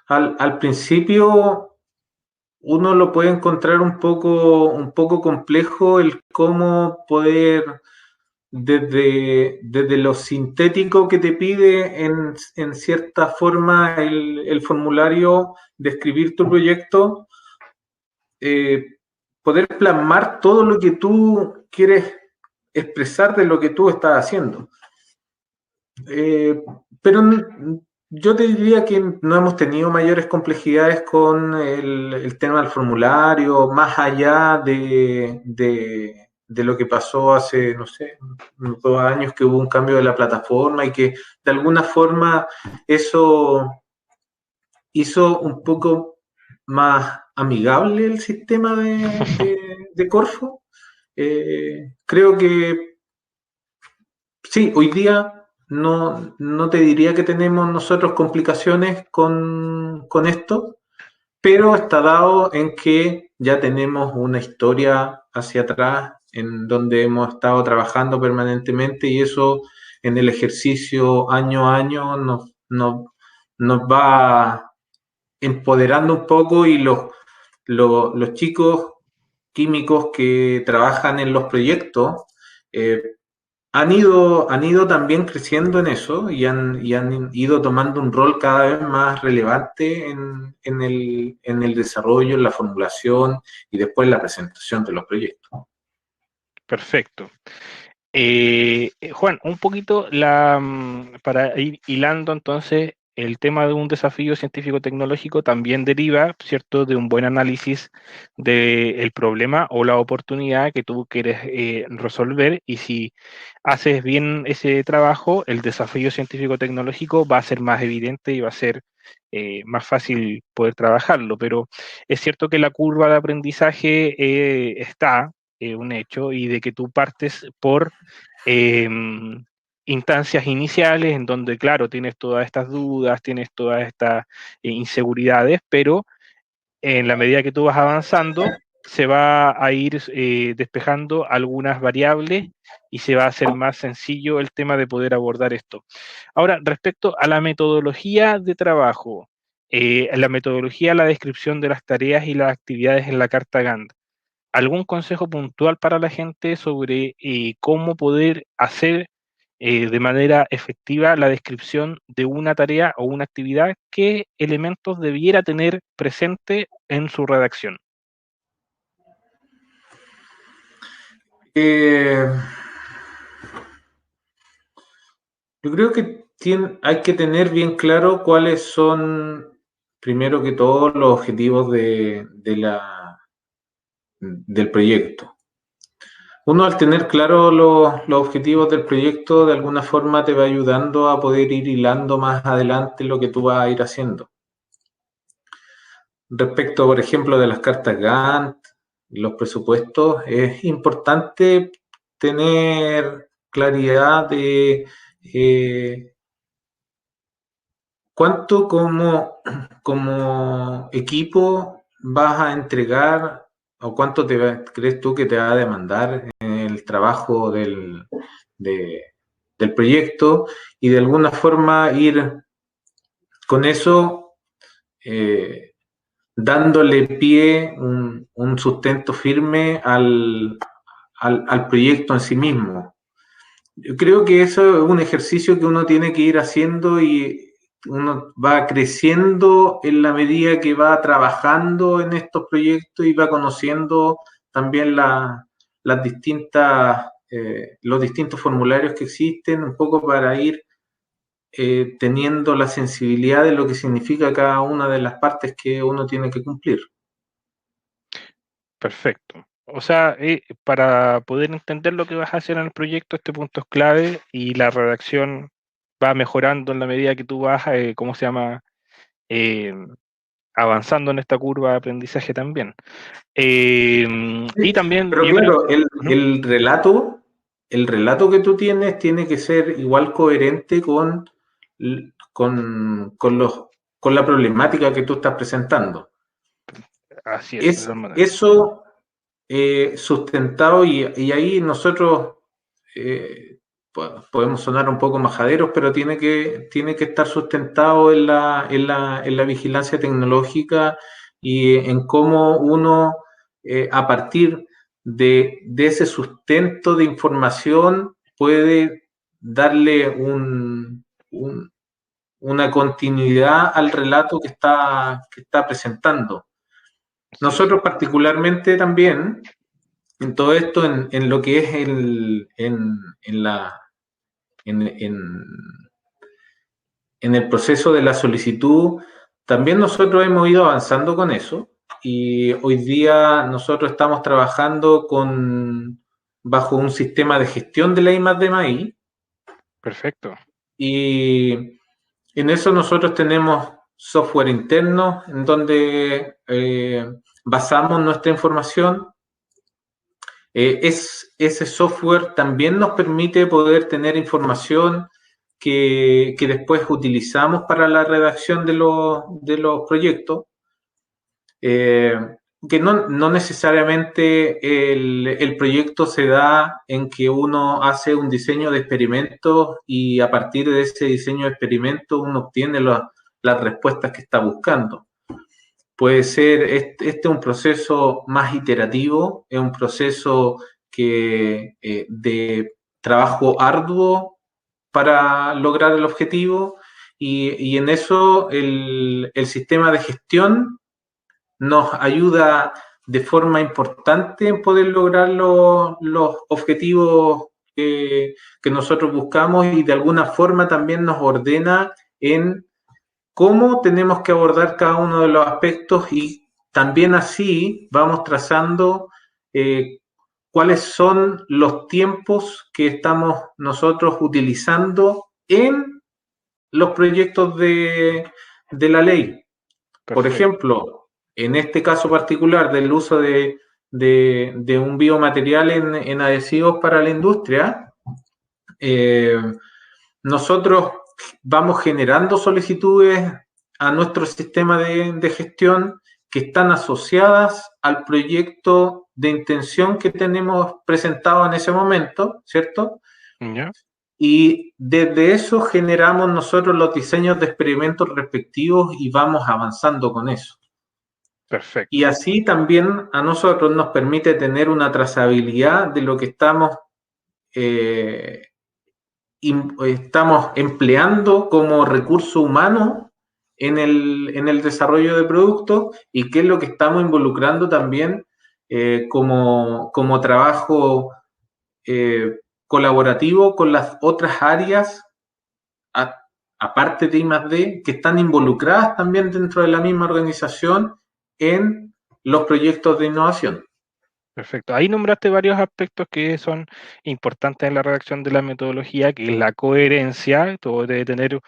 Al principio uno lo puede encontrar un poco complejo el cómo poder, desde lo sintético que te pide en cierta forma el formulario, describir tu proyecto, eh, poder plasmar todo lo que tú quieres expresar de lo que tú estás haciendo. Eh, pero yo te diría que no hemos tenido mayores complejidades con el tema del formulario, más allá de lo que pasó hace, no sé, unos 2 años, que hubo un cambio de la plataforma y que de alguna forma eso hizo un poco más amigable el sistema de Corfo. Creo que sí, hoy día no te diría que tenemos nosotros complicaciones con esto, pero está dado en que ya tenemos una historia hacia atrás en donde hemos estado trabajando permanentemente, y eso en el ejercicio año a año nos va empoderando un poco, y los chicos químicos que trabajan en los proyectos eh, han ido también creciendo en eso, y han ido tomando un rol cada vez más relevante en el desarrollo, en la formulación y después la presentación de los proyectos. Perfecto. Juan, un poquito para ir hilando entonces, el tema de un desafío científico-tecnológico también deriva, ¿cierto?, de un buen análisis del problema o la oportunidad que tú quieres resolver, y si haces bien ese trabajo, el desafío científico-tecnológico va a ser más evidente y va a ser más fácil poder trabajarlo, pero es cierto que la curva de aprendizaje está un hecho, y de que tú partes por eh, instancias iniciales en donde, claro, tienes todas estas dudas, tienes todas estas inseguridades, pero en la medida que tú vas avanzando, se va a ir despejando algunas variables y se va a hacer más sencillo el tema de poder abordar esto. Ahora, respecto a la metodología de trabajo, la metodología, la descripción de las tareas y las actividades en la carta Gantt, ¿algún consejo puntual para la gente sobre cómo poder hacer de manera efectiva la descripción de una tarea o una actividad? ¿Qué elementos debiera tener presente en su redacción? Eh, yo creo que hay que tener bien claro cuáles son, primero que todo, los objetivos del proyecto. Uno, al tener claro los objetivos del proyecto, de alguna forma te va ayudando a poder ir hilando más adelante lo que tú vas a ir haciendo. Respecto, por ejemplo, de las cartas Gantt, los presupuestos, es importante tener claridad de cuánto como equipo vas a entregar, o cuánto crees tú que te va a demandar en el trabajo de- del proyecto, y de alguna forma ir con eso eh, dándole pie, un sustento firme al proyecto en sí mismo. Yo creo que eso es un ejercicio que uno tiene que ir haciendo, y uno va creciendo en la medida que va trabajando en estos proyectos y va conociendo también los distintos formularios que existen, un poco para ir teniendo la sensibilidad de lo que significa cada una de las partes que uno tiene que cumplir. Perfecto. O sea, para poder entender lo que vas a hacer en el proyecto, este punto es clave, y la redacción va mejorando en la medida que tú vas, ¿cómo se llama? Eh, avanzando en esta curva de aprendizaje también. Y también Pero yo creo... claro, el relato que tú tienes tiene que ser igual coherente con la problemática que tú estás presentando. Así es, de Es todas maneras. eso sustentado y ahí nosotros podemos sonar un poco majaderos, pero tiene que estar sustentado en la vigilancia tecnológica y en cómo uno, a partir de ese sustento de información, puede darle una continuidad al relato que está presentando. Así es. Nosotros particularmente también, en todo esto, en lo que es en, en, en el proceso de la solicitud, también nosotros hemos ido avanzando con eso y hoy día nosotros estamos trabajando bajo un sistema de gestión de la I+D+I Perfecto. y en eso nosotros tenemos software interno en donde basamos nuestra información. Ese software también nos permite poder tener información que después utilizamos para la redacción de los proyectos, eh, que no necesariamente el proyecto se da en que uno hace un diseño de experimentos y a partir de ese diseño de experimentos uno obtiene las respuestas que está buscando. Puede ser, este es un proceso más iterativo, es un proceso de trabajo arduo para lograr el objetivo y en eso el sistema de gestión nos ayuda de forma importante en poder lograr los objetivos que nosotros buscamos y de alguna forma también nos ordena en cómo tenemos que abordar cada uno de los aspectos y también así vamos trazando cuáles son los tiempos que estamos nosotros utilizando en los proyectos de la ley. Por Perfecto. ejemplo, en este caso particular del uso de un biomaterial en adhesivos para la industria, eh, nosotros vamos generando solicitudes a nuestro sistema de gestión que están asociadas al proyecto de intención que tenemos presentado en ese momento, ¿cierto? ¿Ya? Y desde eso generamos nosotros los diseños de experimentos respectivos y vamos avanzando con eso. Y Perfecto. así también a nosotros nos permite tener una trazabilidad de lo que eh, estamos empleando como recurso humano en el desarrollo de productos y qué es lo que estamos involucrando también como trabajo colaborativo con las otras áreas, aparte de I+D, que están involucradas también dentro de la misma organización en los proyectos de innovación. Perfecto. Ahí nombraste varios aspectos que son importantes en la redacción de la metodología, que es la coherencia. Todo debe tener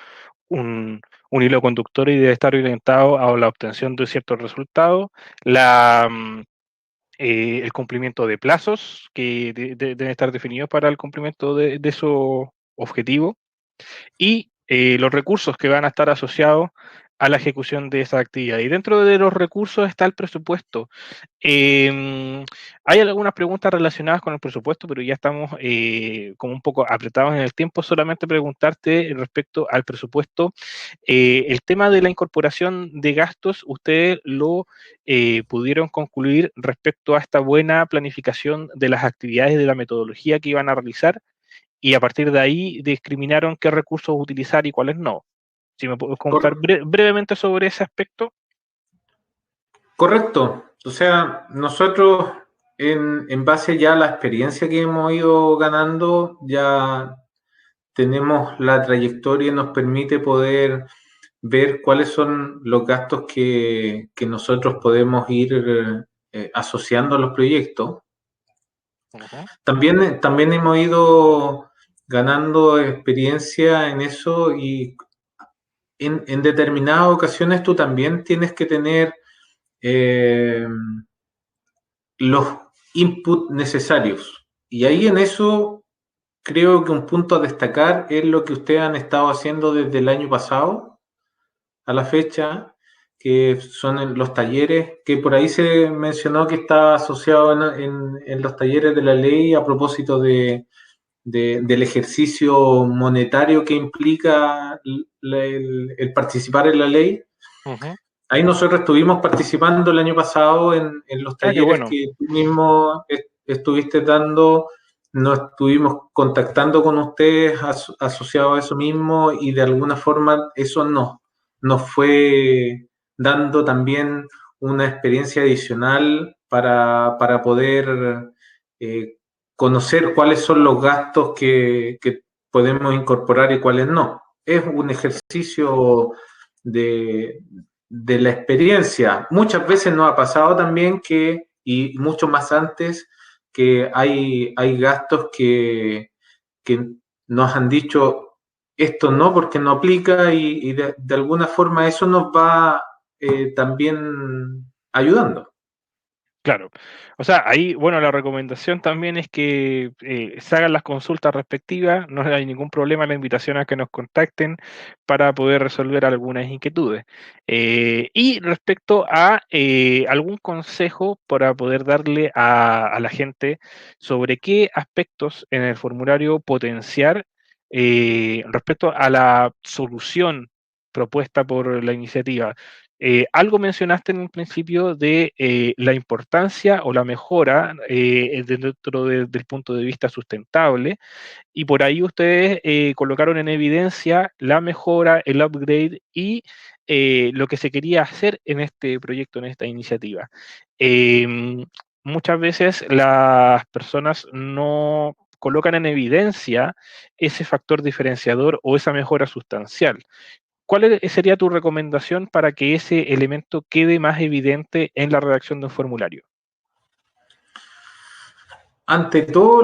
un hilo conductor y debe estar orientado a la obtención de ciertos resultados. El cumplimiento de plazos que deben estar definidos para el cumplimiento de esos objetivos y los recursos que van a estar asociados a la ejecución de esa actividad. Y dentro de los recursos está el presupuesto. Hay algunas preguntas relacionadas con el presupuesto, pero ya estamos como un poco apretados en el tiempo. Solamente preguntarte respecto al presupuesto. El tema de la incorporación de gastos, ¿ustedes lo pudieron concluir respecto a esta buena planificación de las actividades de la metodología que iban a realizar? Y a partir de ahí discriminaron qué recursos utilizar y cuáles no. Si me puedes contar brevemente sobre ese aspecto. Correcto. O sea, nosotros en base ya a la experiencia que hemos ido ganando, ya tenemos la trayectoria y nos permite poder ver cuáles son los gastos que nosotros podemos ir asociando a los proyectos. Uh-huh. También hemos ido ganando experiencia en eso y en determinadas ocasiones tú también tienes que tener los inputs necesarios. Y ahí en eso creo que un punto a destacar es lo que ustedes han estado haciendo desde el año pasado a la fecha, que son los talleres, que por ahí se mencionó que está asociado en los talleres de la ley a propósito del ejercicio monetario que implica el participar en la ley. Ujú. Ahí nosotros estuvimos participando el año pasado en los Ah, qué talleres bueno. que tú mismo estuviste dando, nos estuvimos contactando con ustedes asociados a eso mismo y de alguna forma eso nos fue dando también una experiencia adicional para poder conocer cuáles son los gastos que podemos incorporar y cuáles no. Es un ejercicio de la experiencia. Muchas veces nos ha pasado también que, y mucho más antes, que hay gastos que nos han dicho esto no porque no aplica y de alguna forma eso nos va también ayudando. Claro. O sea, ahí, bueno, la recomendación también es que se hagan las consultas respectivas, no hay ningún problema, la invitación a que nos contacten para poder resolver algunas inquietudes. Y respecto a algún consejo para poder darle a la gente sobre qué aspectos en el formulario potenciar respecto a la solución propuesta por la iniciativa. Algo mencionaste en un principio de la importancia o la mejora dentro del punto de vista sustentable, y por ahí ustedes colocaron en evidencia la mejora, el upgrade y lo que se quería hacer en este proyecto, en esta iniciativa. Eh, Muchas veces las personas no colocan en evidencia ese factor diferenciador o esa mejora sustancial. ¿Cuál sería tu recomendación para que ese elemento quede más evidente en la redacción de un formulario? Ante todo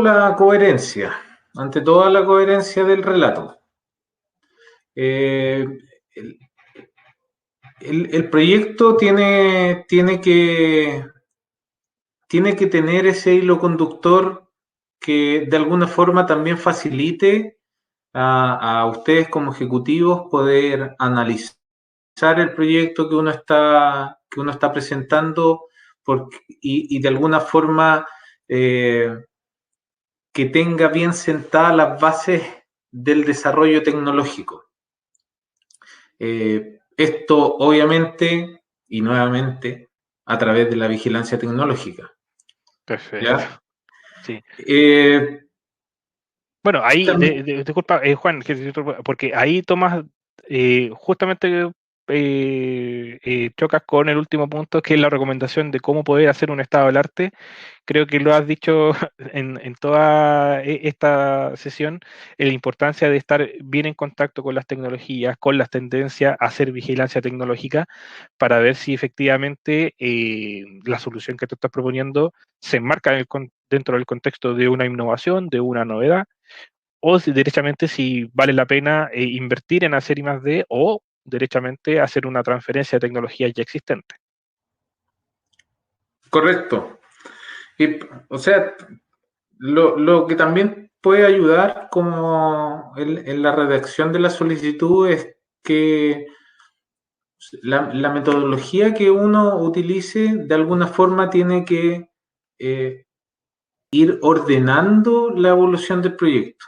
ante toda la coherencia del relato. Eh, el, el proyecto tiene que tener ese hilo conductor que de alguna forma también facilite a ustedes como ejecutivos poder analizar el proyecto que uno está presentando y de alguna forma que tenga bien sentadas las bases del desarrollo tecnológico. Esto obviamente y nuevamente a través de la vigilancia tecnológica. Perfecto. ¿Ya? Sí. Eh, Bueno, ahí, también, disculpa, Juan, porque ahí tomas justamente chocas con el último punto, que es la recomendación de cómo poder hacer un estado del arte. Creo que lo has dicho en toda esta sesión, la importancia de estar bien en contacto con las tecnologías, con las tendencias, hacer vigilancia tecnológica para ver si efectivamente la solución que tú estás proponiendo se enmarca dentro del contexto de una innovación, de una novedad, o si derechamente si vale la pena invertir en hacer I+D o derechamente hacer una transferencia de tecnología ya existente. correcto. Y, o sea, lo que también puede ayudar como en la redacción de la solicitud es que la metodología que uno utilice de alguna forma tiene que eh, ir ordenando la evolución del proyecto.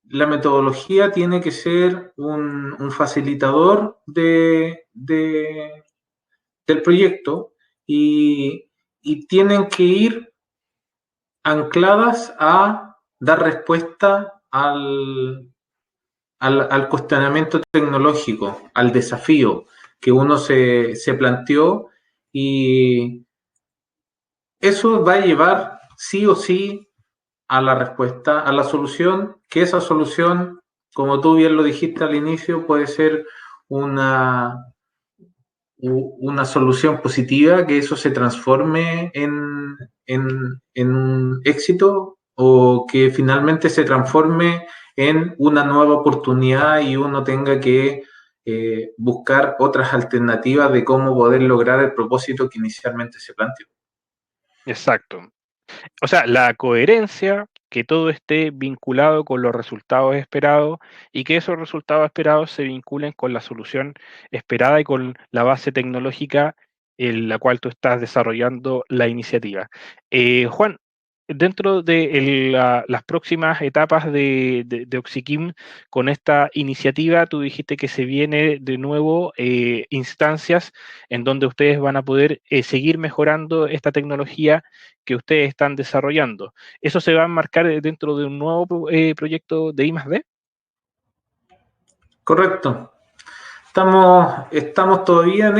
La metodología tiene que ser un facilitador del proyecto y tienen que ir ancladas a dar respuesta al cuestionamiento tecnológico, al desafío que uno se planteó y eso va a llevar sí o sí a la respuesta, a la solución, que esa solución, como tú bien lo dijiste al inicio, puede ser una, una solución positiva, que eso se transforme en un éxito o que finalmente se transforme en una nueva oportunidad y uno tenga que buscar otras alternativas de cómo poder lograr el propósito que inicialmente se planteó. Exacto. O sea, la coherencia, que todo esté vinculado con los resultados esperados y que esos resultados esperados se vinculen con la solución esperada y con la base tecnológica en la cual tú estás desarrollando la iniciativa. Juan, dentro de las próximas etapas de Oxiquim con esta iniciativa, tú dijiste que se viene de nuevo instancias en donde ustedes van a poder seguir mejorando esta tecnología que ustedes están desarrollando. ¿Eso se va a enmarcar dentro de un nuevo proyecto de I+D? Correcto. Estamos todavía en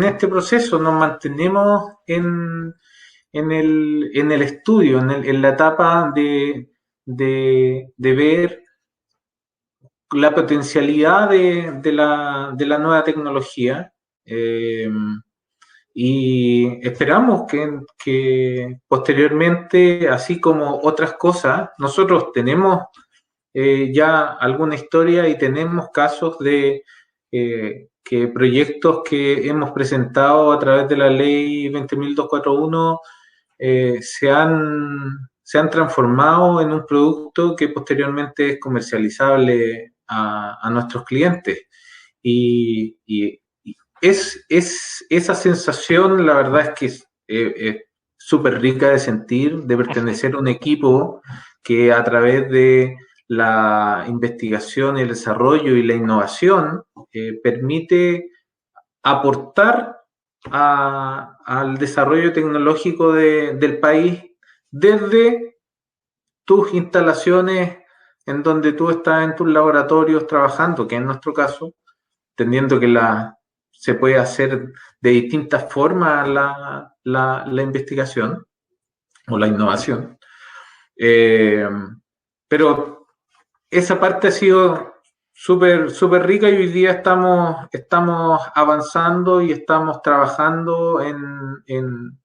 este proceso, nos mantenemos en el estudio, en la etapa de ver la potencialidad de la nueva tecnología. Y esperamos que posteriormente, así como otras cosas, nosotros tenemos ya alguna historia y tenemos casos de que proyectos que hemos presentado a través de la ley 20.241 se han transformado en un producto que posteriormente es comercializable a nuestros clientes. Y esa sensación, la verdad es que es súper rica de sentir, de pertenecer a un equipo que a través de la investigación, el desarrollo y la innovación permite aportar al desarrollo tecnológico del país desde tus instalaciones en donde tú estás en tus laboratorios trabajando, que en nuestro caso, entendiendo que se puede hacer de distintas formas la investigación o la innovación. Pero esa parte ha sido súper rica y hoy día estamos avanzando y estamos trabajando en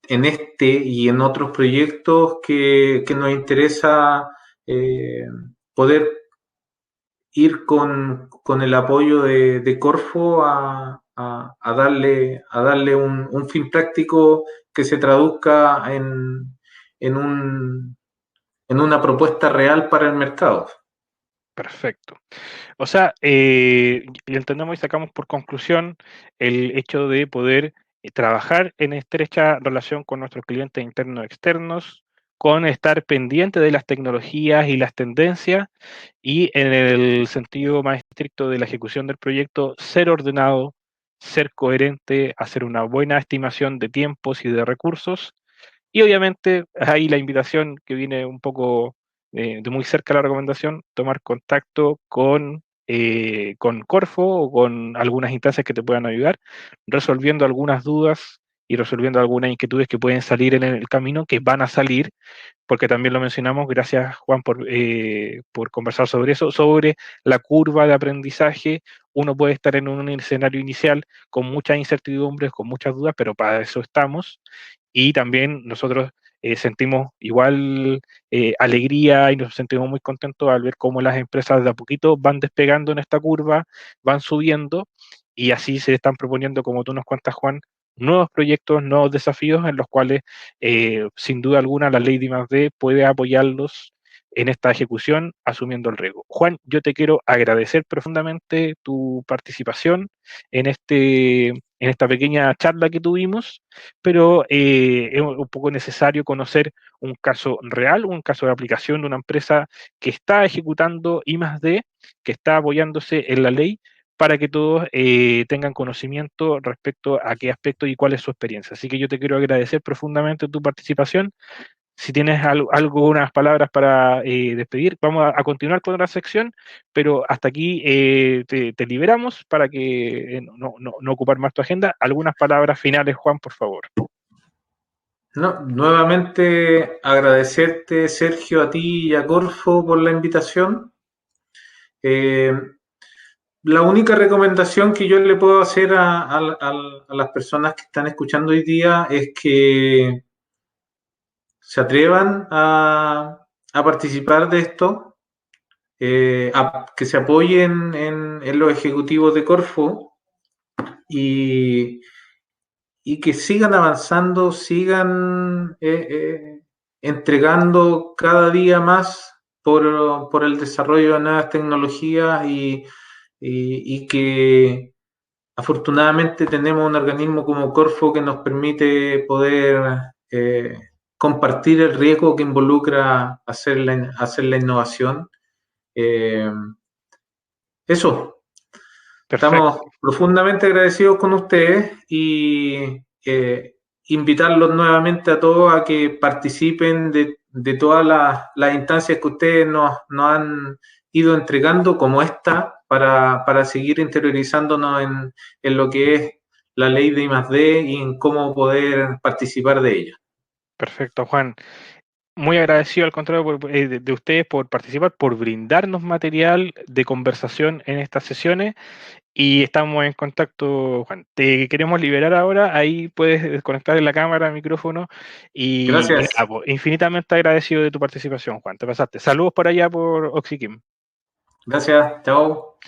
este y en otros proyectos que nos interesa poder ir con el apoyo de Corfo a darle un fin práctico que se traduzca en una propuesta real para el mercado. Perfecto. O sea, y entendemos y sacamos por conclusión el hecho de poder trabajar en estrecha relación con nuestros clientes internos y externos, con estar pendiente de las tecnologías y las tendencias, y en el sentido más estricto de la ejecución del proyecto, ser ordenado, ser coherente, hacer una buena estimación de tiempos y de recursos, y obviamente ahí la invitación que viene un poco de muy cerca la recomendación, tomar contacto con Corfo o con algunas instancias que te puedan ayudar, resolviendo algunas dudas y resolviendo algunas inquietudes que pueden salir en el camino, que van a salir, porque también lo mencionamos, gracias Juan por conversar sobre eso, sobre la curva de aprendizaje. Uno puede estar en un escenario inicial con muchas incertidumbres, con muchas dudas, pero para eso estamos. Y también nosotros sentimos igual alegría y nos sentimos muy contentos al ver cómo las empresas de a poquito van despegando en esta curva, van subiendo y así se están proponiendo, como tú nos cuentas, Juan, nuevos proyectos, nuevos desafíos en los cuales sin duda alguna la ley de I+D puede apoyarlos en esta ejecución asumiendo el riesgo. Juan, yo te quiero agradecer profundamente tu participación en esta pequeña charla que tuvimos, pero es un poco necesario conocer un caso real, un caso de aplicación de una empresa que está ejecutando I+D, que está apoyándose en la ley para que todos tengan conocimiento respecto a qué aspecto y cuál es su experiencia. Así que yo te quiero agradecer profundamente tu participación. Si tienes algunas palabras para despedir, vamos a continuar con otra sección, pero hasta aquí te liberamos para que no ocupar más tu agenda. Algunas palabras finales, Juan, por favor. No, nuevamente agradecerte, Sergio, a ti y a Corfo por la invitación. La única recomendación que yo le puedo hacer a las personas que están escuchando hoy día es que se atrevan a participar de esto. que se apoyen en los ejecutivos de Corfo y, y que sigan avanzando, sigan entregando cada día más por el desarrollo de nuevas tecnologías y que afortunadamente tenemos un organismo como Corfo que nos permite poder compartir el riesgo que involucra hacer la innovación. Eh, Eso, estamos Perfecto. profundamente agradecidos con ustedes y invitarlos nuevamente a todos a que participen de todas las instancias que ustedes nos han ido entregando, como esta, para seguir interiorizándonos en lo que es la ley de I+D y en cómo poder participar de ella. Perfecto, Juan. Muy agradecido al contrario de ustedes por participar, por brindarnos material de conversación en estas sesiones y estamos en contacto, Juan. Te queremos liberar ahora, ahí puedes desconectar la cámara, el micrófono y Gracias. nada, pues, infinitamente agradecido de tu participación, Juan. Te pasaste. Saludos por allá por Oxiquim. Gracias. Chao.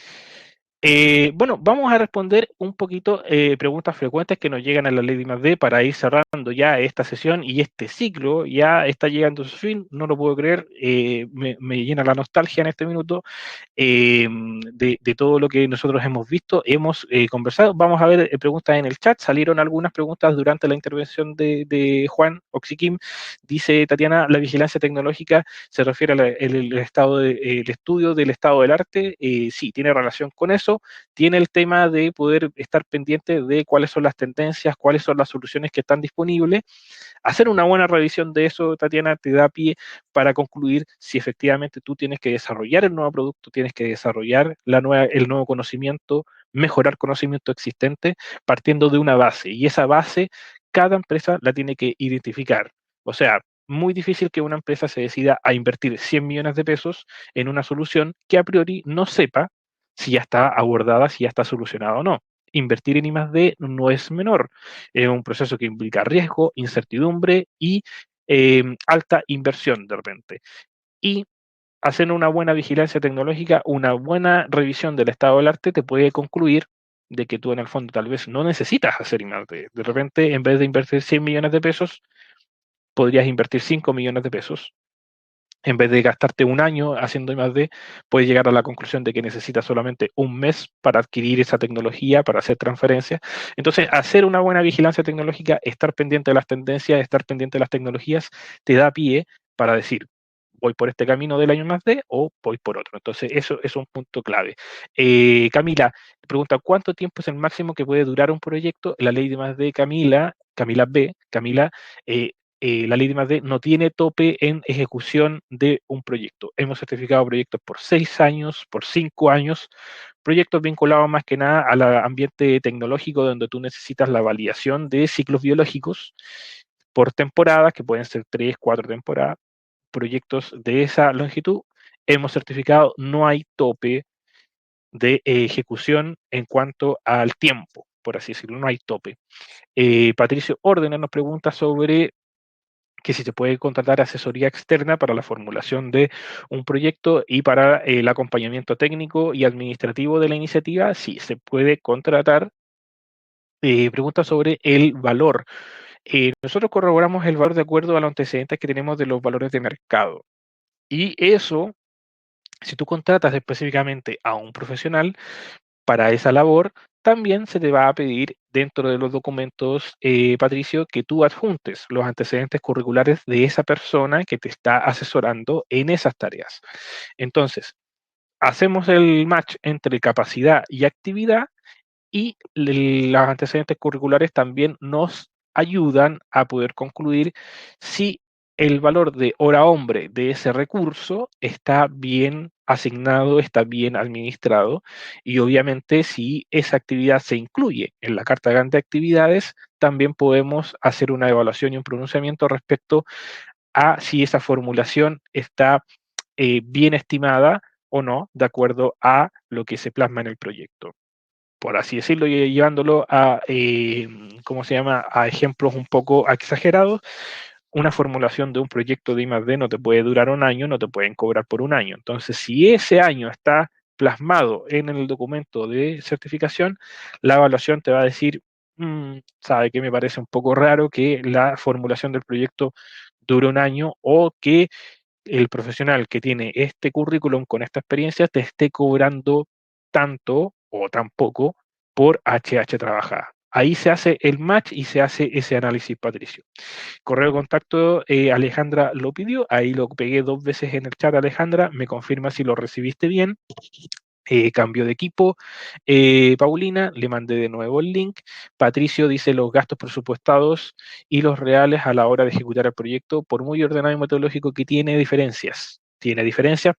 Bueno, vamos a responder un poquito preguntas frecuentes que nos llegan a la Ley de I+D para ir cerrando ya esta sesión y este ciclo ya está llegando a su fin, no lo puedo creer, me llena la nostalgia en este minuto de todo lo que nosotros hemos visto, hemos conversado. Vamos a ver preguntas en el chat, salieron algunas preguntas durante la intervención de Juan Oxiquim. Dice Tatiana, la vigilancia tecnológica se refiere al estado el estudio del estado del arte, sí, tiene relación con eso, tiene el tema de poder estar pendiente de cuáles son las tendencias, cuáles son las soluciones que están disponibles. Hacer una buena revisión de eso, Tatiana, te da pie para concluir si efectivamente tú tienes que desarrollar el nuevo producto, tienes que desarrollar el nuevo conocimiento, mejorar conocimiento existente, partiendo de una base. Y esa base, cada empresa la tiene que identificar. O sea, muy difícil que una empresa se decida a invertir 100 millones de pesos en una solución que a priori no sepa si ya está abordada, si ya está solucionada o no. Invertir en I+D no es menor. Es un proceso que implica riesgo, incertidumbre y alta inversión de repente. Y hacer una buena vigilancia tecnológica, una buena revisión del estado del arte te puede concluir de que tú en el fondo tal vez no necesitas hacer I+D. De repente, en vez de invertir 100 millones de pesos, podrías invertir 5 millones de pesos en vez de gastarte un año haciendo I+D, puedes llegar a la conclusión de que necesitas solamente un mes para adquirir esa tecnología, para hacer transferencias. Entonces, hacer una buena vigilancia tecnológica, estar pendiente de las tendencias, estar pendiente de las tecnologías, te da pie para decir, voy por este camino del año I+D o voy por otro. Entonces, eso es un punto clave. Camila pregunta, ¿cuánto tiempo es el máximo que puede durar un proyecto? La ley de I+D, Camila, la ley de I+D no tiene tope en ejecución de un proyecto. Hemos certificado proyectos por 6 años, por 5 años, proyectos vinculados más que nada al ambiente tecnológico donde tú necesitas la validación de ciclos biológicos por temporadas, que pueden ser 3, 4 temporadas, proyectos de esa longitud. Hemos certificado, no hay tope de ejecución en cuanto al tiempo, por así decirlo, no hay tope. Patricio Ordener nos pregunta sobre que si se puede contratar asesoría externa para la formulación de un proyecto y para el acompañamiento técnico y administrativo de la iniciativa, sí, se puede contratar. Pregunta sobre el valor. Nosotros corroboramos el valor de acuerdo a los antecedentes que tenemos de los valores de mercado. Y eso, si tú contratas específicamente a un profesional, para esa labor, también se te va a pedir dentro de los documentos, Patricio, que tú adjuntes los antecedentes curriculares de esa persona que te está asesorando en esas tareas. Entonces, hacemos el match entre capacidad y actividad y los antecedentes curriculares también nos ayudan a poder concluir si el valor de hora hombre de ese recurso está bien asignado, está bien administrado y obviamente si esa actividad se incluye en la carta grande de actividades, también podemos hacer una evaluación y un pronunciamiento respecto a si esa formulación está bien estimada o no, de acuerdo a lo que se plasma en el proyecto, por así decirlo, y llevándolo a, ¿cómo se llama?, a ejemplos un poco exagerados. una formulación de un proyecto de I+D no te puede durar un año, no te pueden cobrar por un año. Entonces, si ese año está plasmado en el documento de certificación, la evaluación te va a decir, sabe que me parece un poco raro que la formulación del proyecto dure un año o que el profesional que tiene este currículum con esta experiencia te esté cobrando tanto o tan poco por HH trabajada. Ahí se hace el match y se hace ese análisis, Patricio. Correo de contacto, Alejandra lo pidió, ahí lo pegué 2 veces en el chat, Alejandra, me confirma si lo recibiste bien. Cambio de equipo. Paulina, le mandé de nuevo el link. Patricio dice los gastos presupuestados y los reales a la hora de ejecutar el proyecto, por muy ordenado y metodológico que tiene diferencias. Tiene diferencias,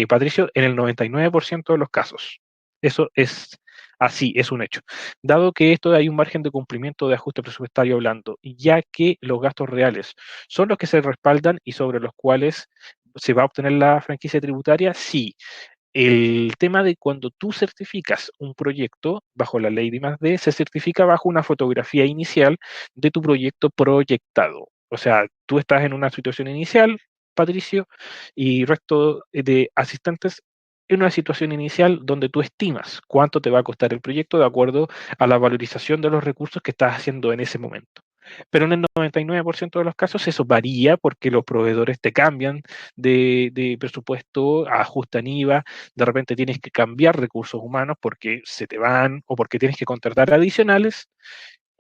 Patricio, en el 99% de los casos. Eso es así, es un hecho. Dado que esto hay un margen de cumplimiento de ajuste presupuestario hablando, ya que los gastos reales son los que se respaldan y sobre los cuales se va a obtener la franquicia tributaria, sí. El tema de cuando tú certificas un proyecto bajo la ley de I+D, se certifica bajo una fotografía inicial de tu proyecto proyectado. O sea, tú estás en una situación inicial, Patricio, y resto de asistentes en una situación inicial donde tú estimas cuánto te va a costar el proyecto de acuerdo a la valorización de los recursos que estás haciendo en ese momento. Pero en el 99% de los casos eso varía porque los proveedores te cambian de presupuesto, ajustan IVA, de repente tienes que cambiar recursos humanos porque se te van o porque tienes que contratar adicionales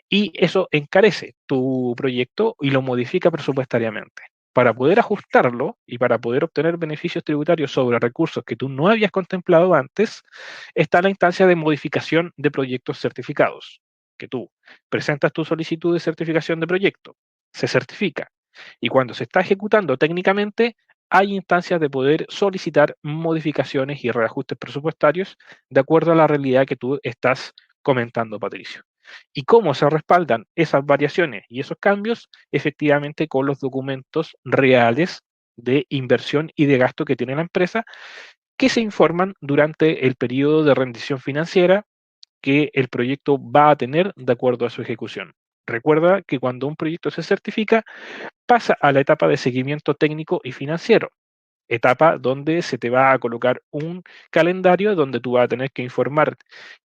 y eso encarece tu proyecto y lo modifica presupuestariamente. Para poder ajustarlo y para poder obtener beneficios tributarios sobre recursos que tú no habías contemplado antes, está la instancia de modificación de proyectos certificados, que tú presentas tu solicitud de certificación de proyecto, se certifica, y cuando se está ejecutando técnicamente, hay instancias de poder solicitar modificaciones y reajustes presupuestarios de acuerdo a la realidad que tú estás comentando, Patricio. ¿Y cómo se respaldan esas variaciones y esos cambios? Efectivamente, con los documentos reales de inversión y de gasto que tiene la empresa, que se informan durante el periodo de rendición financiera que el proyecto va a tener de acuerdo a su ejecución. Recuerda que cuando un proyecto se certifica, pasa a la etapa de seguimiento técnico y financiero, etapa donde se te va a colocar un calendario donde tú vas a tener que informar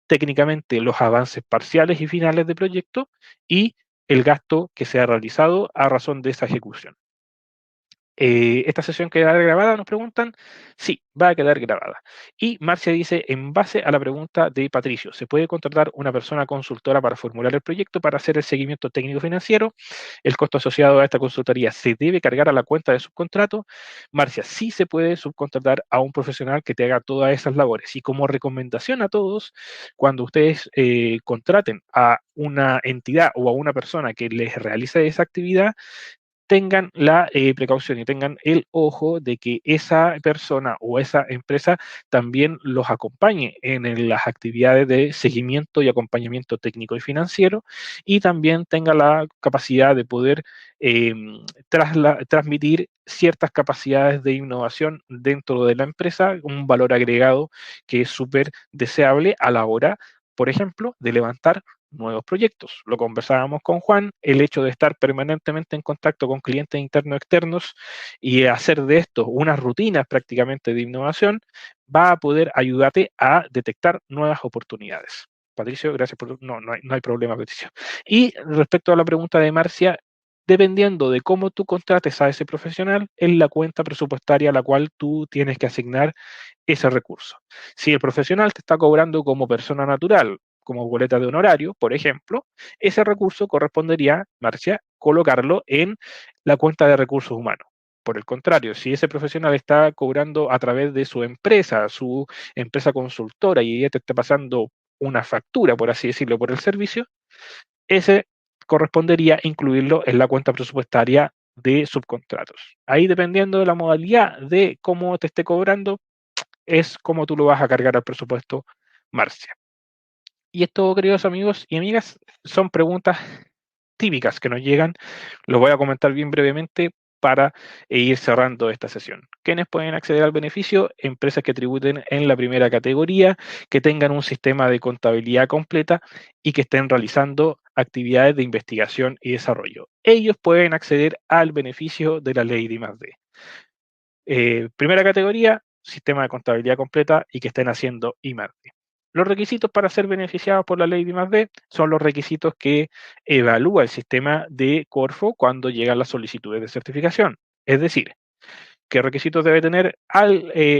técnicamente los avances parciales y finales del proyecto y el gasto que se ha realizado a razón de esa ejecución. ¿Esta sesión quedará grabada? Nos preguntan. Sí, va a quedar grabada. Y Marcia dice, en base a la pregunta de Patricio, ¿se puede contratar una persona consultora para formular el proyecto para hacer el seguimiento técnico financiero? ¿El costo asociado a esta consultoría se debe cargar a la cuenta de subcontrato? Marcia, sí se puede subcontratar a un profesional que te haga todas esas labores. Y como recomendación a todos, cuando ustedes contraten a una entidad o a una persona que les realice esa actividad, tengan la precaución y tengan el ojo de que esa persona o esa empresa también los acompañe en las actividades de seguimiento y acompañamiento técnico y financiero y también tenga la capacidad de poder eh, transmitir ciertas capacidades de innovación dentro de la empresa, un valor agregado que es súper deseable a la hora, por ejemplo, de levantar nuevos proyectos. Lo conversábamos con Juan, el hecho de estar permanentemente en contacto con clientes internos y externos y hacer de esto unas rutinas prácticamente de innovación, va a poder ayudarte a detectar nuevas oportunidades. Patricio, gracias por... No hay problema, Patricio. Y respecto a la pregunta de Marcia, dependiendo de cómo tú contrates a ese profesional, es la cuenta presupuestaria a la cual tú tienes que asignar ese recurso. Si el profesional te está cobrando como persona natural, como boleta de honorario, por ejemplo, ese recurso correspondería, Marcia, colocarlo en la cuenta de recursos humanos. Por el contrario, si ese profesional está cobrando a través de su empresa consultora y ella te está pasando una factura, por así decirlo, por el servicio, ese correspondería incluirlo en la cuenta presupuestaria de subcontratos. Ahí, dependiendo de la modalidad de cómo te esté cobrando, es como tú lo vas a cargar al presupuesto, Marcia. Y esto, queridos amigos y amigas, son preguntas típicas que nos llegan. Los voy a comentar bien brevemente para ir cerrando esta sesión. ¿Quiénes pueden acceder al beneficio? Empresas que tributen en la primera categoría, que tengan un sistema de contabilidad completa y que estén realizando actividades de investigación y desarrollo. Ellos pueden acceder al beneficio de la ley de I+D. Primera categoría, sistema de contabilidad completa y que estén haciendo I+D. Los requisitos para ser beneficiados por la ley de I+D son los requisitos que evalúa el sistema de Corfo cuando llegan las solicitudes de certificación. Es decir, ¿qué requisitos debe tener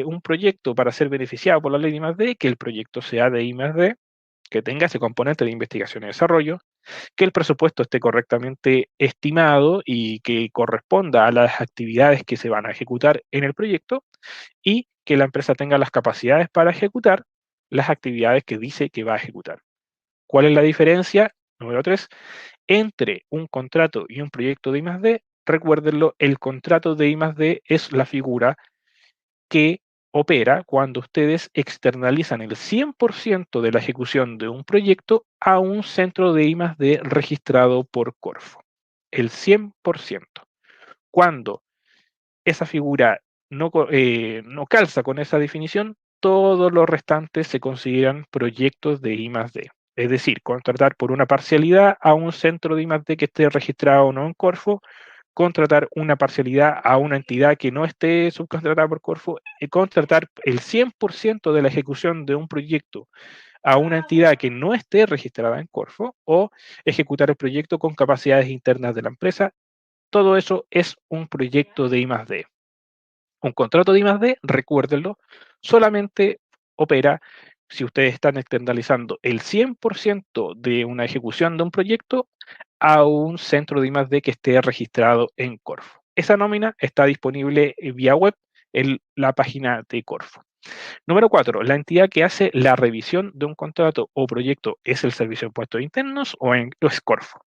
un proyecto para ser beneficiado por la ley de I+D? Que el proyecto sea de I+D, que tenga ese componente de investigación y desarrollo, que el presupuesto esté correctamente estimado y que corresponda a las actividades que se van a ejecutar en el proyecto y que la empresa tenga las capacidades para ejecutar las actividades que dice que va a ejecutar. ¿Cuál es la diferencia? Número 3, entre un contrato y un proyecto de I+D. Recuérdenlo, el contrato de I+D es la figura que opera cuando ustedes externalizan el 100% de la ejecución de un proyecto a un centro de I+D registrado por Corfo. El 100%. Cuando esa figura no calza con esa definición, todos los restantes se consideran proyectos de I+D. Es decir, contratar por una parcialidad a un centro de I+D que esté registrado o no en Corfo, contratar una parcialidad a una entidad que no esté subcontratada por Corfo, y contratar el 100% de la ejecución de un proyecto a una entidad que no esté registrada en Corfo o ejecutar el proyecto con capacidades internas de la empresa. Todo eso es un proyecto de I+D. Un contrato de I+D, recuérdenlo, solamente opera si ustedes están externalizando el 100% de una ejecución de un proyecto a un centro de I+D que esté registrado en Corfo. Esa nómina está disponible vía web en la página de Corfo. Número 4, la entidad que hace la revisión de un contrato o proyecto es el Servicio de Impuestos Internos o es Corfo.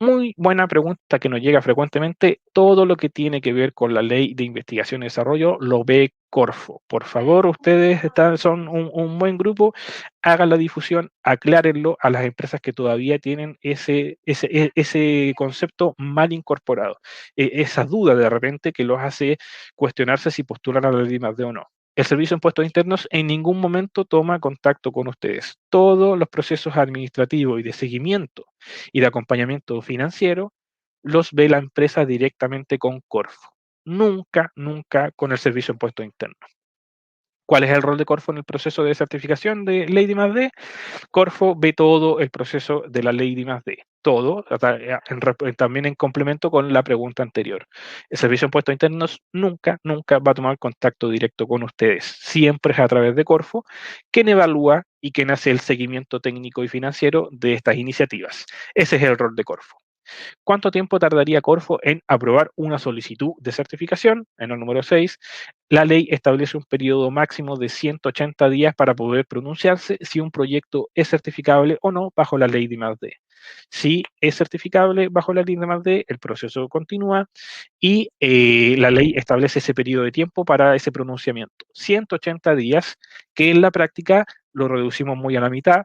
Muy buena pregunta que nos llega frecuentemente. Todo lo que tiene que ver con la ley de investigación y desarrollo lo ve Corfo. Por favor, ustedes son un buen grupo, hagan la difusión, aclárenlo a las empresas que todavía tienen ese concepto mal incorporado. Esa duda de repente que los hace cuestionarse si postulan a la ley más de o no. El Servicio de Impuestos Internos en ningún momento toma contacto con ustedes. Todos los procesos administrativos y de seguimiento y de acompañamiento financiero los ve la empresa directamente con Corfo. Nunca, nunca con el Servicio de Impuestos Internos. ¿Cuál es el rol de Corfo en el proceso de certificación de ley de I+D? Corfo ve todo el proceso de la ley de I+D. Todo, también en complemento con la pregunta anterior. El Servicio de Impuestos Internos nunca, nunca va a tomar contacto directo con ustedes. Siempre es a través de Corfo quien evalúa y quien hace el seguimiento técnico y financiero de estas iniciativas. Ese es el rol de Corfo. ¿Cuánto tiempo tardaría Corfo en aprobar una solicitud de certificación? En el número 6, la ley establece un periodo máximo de 180 días para poder pronunciarse si un proyecto es certificable o no bajo la ley de I+D. Si es certificable bajo la ley de I+D, el proceso continúa y la ley establece ese periodo de tiempo para ese pronunciamiento. 180 días, que en la práctica lo reducimos muy a la mitad,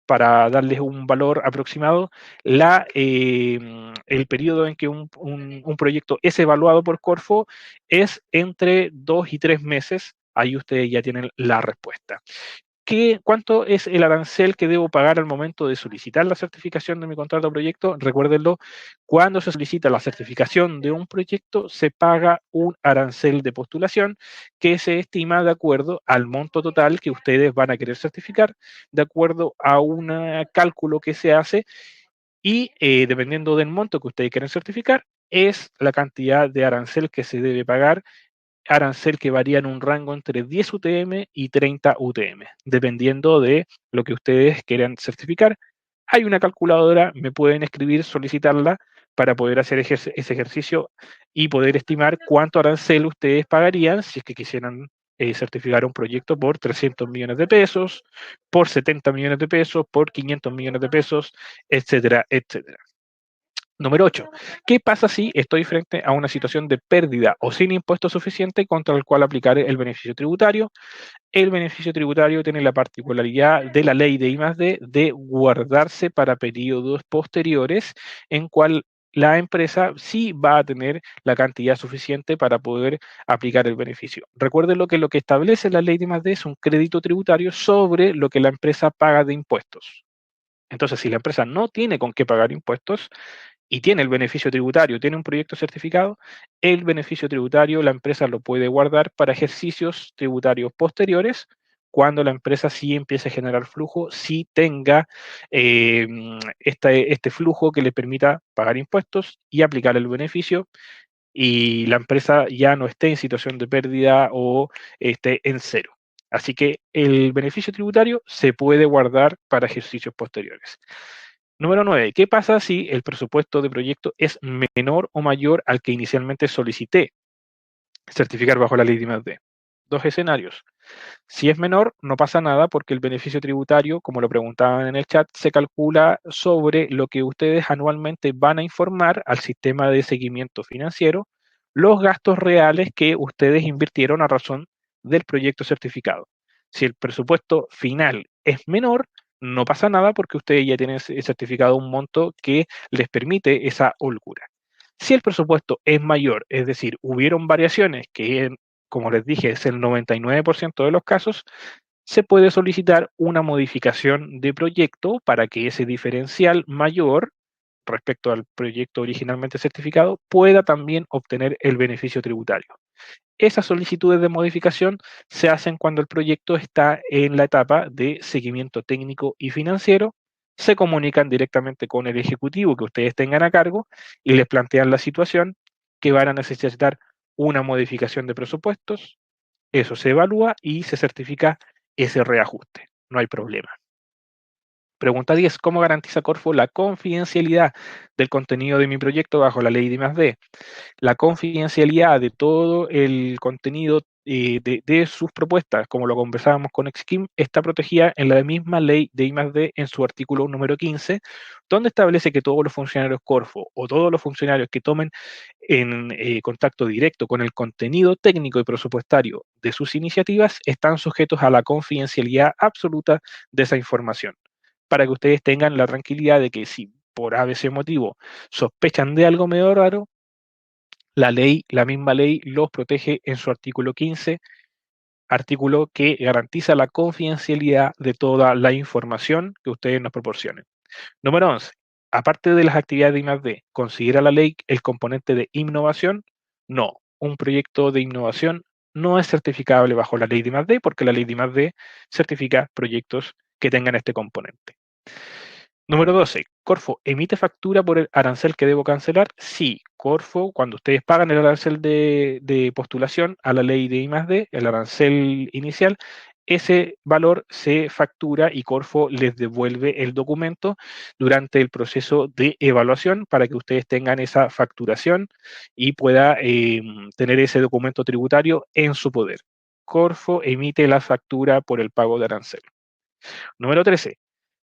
para darles un valor aproximado, el periodo en que un proyecto es evaluado por Corfo es entre 2 y 3 meses. Ahí ustedes ya tienen la respuesta. ¿Cuánto es el arancel que debo pagar al momento de solicitar la certificación de mi contrato o proyecto? Recuérdenlo, cuando se solicita la certificación de un proyecto, se paga un arancel de postulación que se estima de acuerdo al monto total que ustedes van a querer certificar, de acuerdo a un cálculo que se hace y dependiendo del monto que ustedes quieren certificar, es la cantidad de arancel que se debe pagar, arancel que varía en un rango entre 10 UTM y 30 UTM, dependiendo de lo que ustedes quieran certificar. Hay una calculadora, me pueden escribir, solicitarla para poder hacer ese ejercicio y poder estimar cuánto arancel ustedes pagarían si es que quisieran certificar un proyecto por 300 millones de pesos, por 70 millones de pesos, por 500 millones de pesos, etcétera, etcétera. Número 8. ¿Qué pasa si estoy frente a una situación de pérdida o sin impuesto suficiente contra el cual aplicar el beneficio tributario? El beneficio tributario tiene la particularidad de la ley de I+D de guardarse para periodos posteriores en cual la empresa sí va a tener la cantidad suficiente para poder aplicar el beneficio. Recuerden lo que establece la ley de I+D es un crédito tributario sobre lo que la empresa paga de impuestos. Entonces, si la empresa no tiene con qué pagar impuestos y tiene el beneficio tributario, tiene un proyecto certificado, el beneficio tributario la empresa lo puede guardar para ejercicios tributarios posteriores, cuando la empresa sí empiece a generar flujo, sí tenga este flujo que le permita pagar impuestos y aplicar el beneficio, y la empresa ya no esté en situación de pérdida o esté en cero. Así que el beneficio tributario se puede guardar para ejercicios posteriores. Número 9. ¿Qué pasa si el presupuesto de proyecto es menor o mayor al que inicialmente solicité certificar bajo la ley de I+D? Dos escenarios. Si es menor, no pasa nada porque el beneficio tributario, como lo preguntaban en el chat, se calcula sobre lo que ustedes anualmente van a informar al sistema de seguimiento financiero, los gastos reales que ustedes invirtieron a razón del proyecto certificado. Si el presupuesto final es menor, no pasa nada porque ustedes ya tienen certificado un monto que les permite esa holgura. Si el presupuesto es mayor, es decir, hubieron variaciones que, como les dije, es el 99% de los casos, se puede solicitar una modificación de proyecto para que ese diferencial mayor respecto al proyecto originalmente certificado pueda también obtener el beneficio tributario. Esas solicitudes de modificación se hacen cuando el proyecto está en la etapa de seguimiento técnico y financiero, se comunican directamente con el ejecutivo que ustedes tengan a cargo y les plantean la situación, que van a necesitar una modificación de presupuestos. Eso se evalúa y se certifica ese reajuste. No hay problema. Pregunta 10. ¿Cómo garantiza Corfo la confidencialidad del contenido de mi proyecto bajo la ley de I+D? La confidencialidad de todo el contenido de sus propuestas, como lo conversábamos con Exkim, está protegida en la misma ley de I+D en su artículo número 15, donde establece que todos los funcionarios Corfo o todos los funcionarios que tomen en contacto directo con el contenido técnico y presupuestario de sus iniciativas están sujetos a la confidencialidad absoluta de esa información, para que ustedes tengan la tranquilidad de que si por ABC motivo sospechan de algo medio raro, la misma ley los protege en su artículo 15, artículo que garantiza la confidencialidad de toda la información que ustedes nos proporcionen. Número 11. Aparte de las actividades de I+D, ¿considera la ley el componente de innovación? No. Un proyecto de innovación no es certificable bajo la ley de I+D porque la ley de I+D certifica proyectos que tengan este componente. Número 12. Corfo, ¿emite factura por el arancel que debo cancelar? Sí, Corfo, cuando ustedes pagan el arancel de postulación a la ley de I+D, el arancel inicial, ese valor se factura y Corfo les devuelve el documento durante el proceso de evaluación para que ustedes tengan esa facturación y pueda tener ese documento tributario en su poder. Corfo emite la factura por el pago de arancel. Número 13.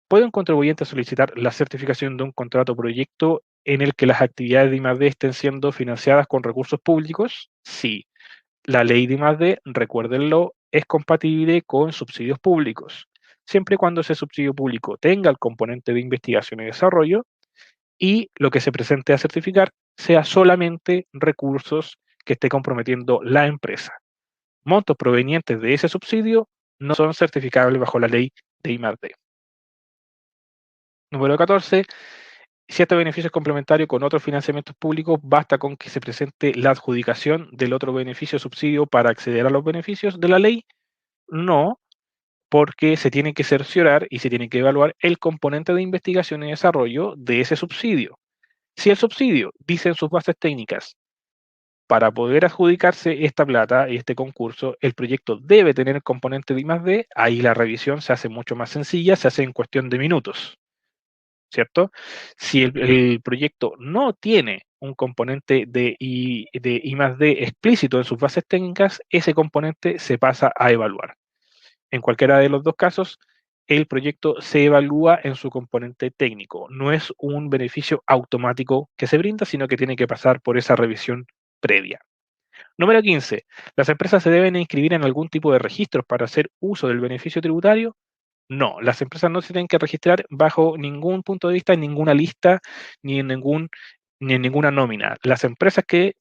¿Puede un contribuyente solicitar la certificación de un contrato proyecto en el que las actividades de I+D estén siendo financiadas con recursos públicos? Sí. La ley de I+D, recuérdenlo, es compatible con subsidios públicos, siempre y cuando ese subsidio público tenga el componente de investigación y desarrollo y lo que se presente a certificar sea solamente recursos que esté comprometiendo la empresa. Montos provenientes de ese subsidio no son certificables bajo la ley de I+D. Número 14. Si este beneficio es complementario con otros financiamientos públicos, basta con que se presente la adjudicación del otro beneficio o subsidio para acceder a los beneficios de la ley. No, porque se tiene que cerciorar y se tiene que evaluar el componente de investigación y desarrollo de ese subsidio. Si el subsidio dice en sus bases técnicas, para poder adjudicarse esta plata y este concurso, el proyecto debe tener el componente de I+D, ahí la revisión se hace mucho más sencilla, se hace en cuestión de minutos. ¿Cierto? Si el proyecto no tiene un componente de I+D explícito en sus bases técnicas, ese componente se pasa a evaluar. En cualquiera de los dos casos, el proyecto se evalúa en su componente técnico. No es un beneficio automático que se brinda, sino que tiene que pasar por esa revisión previa. Número 15. ¿Las empresas se deben inscribir en algún tipo de registros para hacer uso del beneficio tributario? No, las empresas no se tienen que registrar bajo ningún punto de vista, en ninguna lista, ni en ni en ninguna nómina. Las empresas que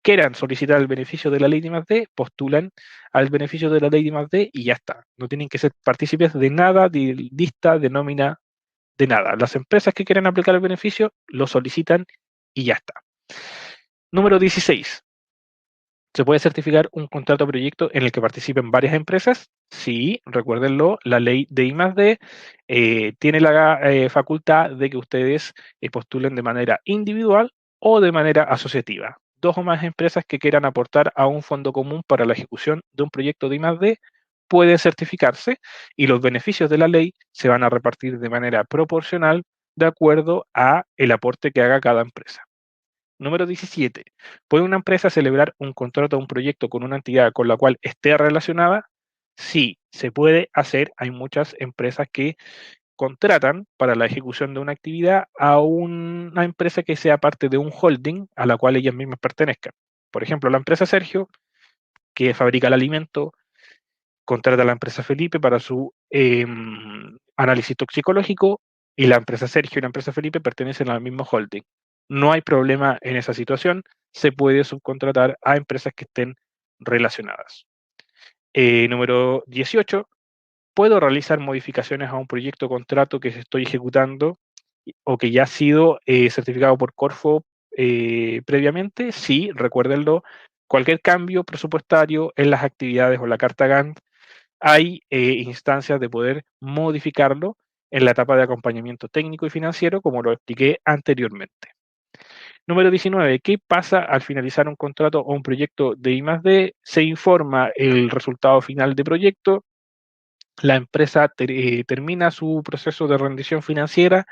quieran solicitar el beneficio de la ley de I+D, postulan al beneficio de la ley de I+D y ya está. No tienen que ser partícipes de nada, de lista, de nómina, de nada. Las empresas que quieren aplicar el beneficio lo solicitan y ya está. Número 16. ¿Se puede certificar un contrato proyecto en el que participen varias empresas? Sí, recuérdenlo, la ley de I+D tiene la facultad de que ustedes postulen de manera individual o de manera asociativa. Dos o más empresas que quieran aportar a un fondo común para la ejecución de un proyecto de I+D pueden certificarse y los beneficios de la ley se van a repartir de manera proporcional de acuerdo a el aporte que haga cada empresa. Número 17. ¿Puede una empresa celebrar un contrato o un proyecto con una entidad con la cual esté relacionada? Sí, se puede hacer. Hay muchas empresas que contratan para la ejecución de una actividad a una empresa que sea parte de un holding a la cual ellas mismas pertenezcan. Por ejemplo, la empresa Sergio, que fabrica el alimento, contrata a la empresa Felipe para su análisis toxicológico y la empresa Sergio y la empresa Felipe pertenecen al mismo holding. No hay problema en esa situación, se puede subcontratar a empresas que estén relacionadas. Número 18. ¿Puedo realizar modificaciones a un proyecto o contrato que estoy ejecutando o que ya ha sido certificado por Corfo previamente? Sí, recuérdenlo. Cualquier cambio presupuestario en las actividades o la carta Gantt, hay instancias de poder modificarlo en la etapa de acompañamiento técnico y financiero, como lo expliqué anteriormente. Número 19. ¿Qué pasa al finalizar un contrato o un proyecto de I+D? Se informa el resultado final de proyecto, la empresa termina su proceso de rendición financiera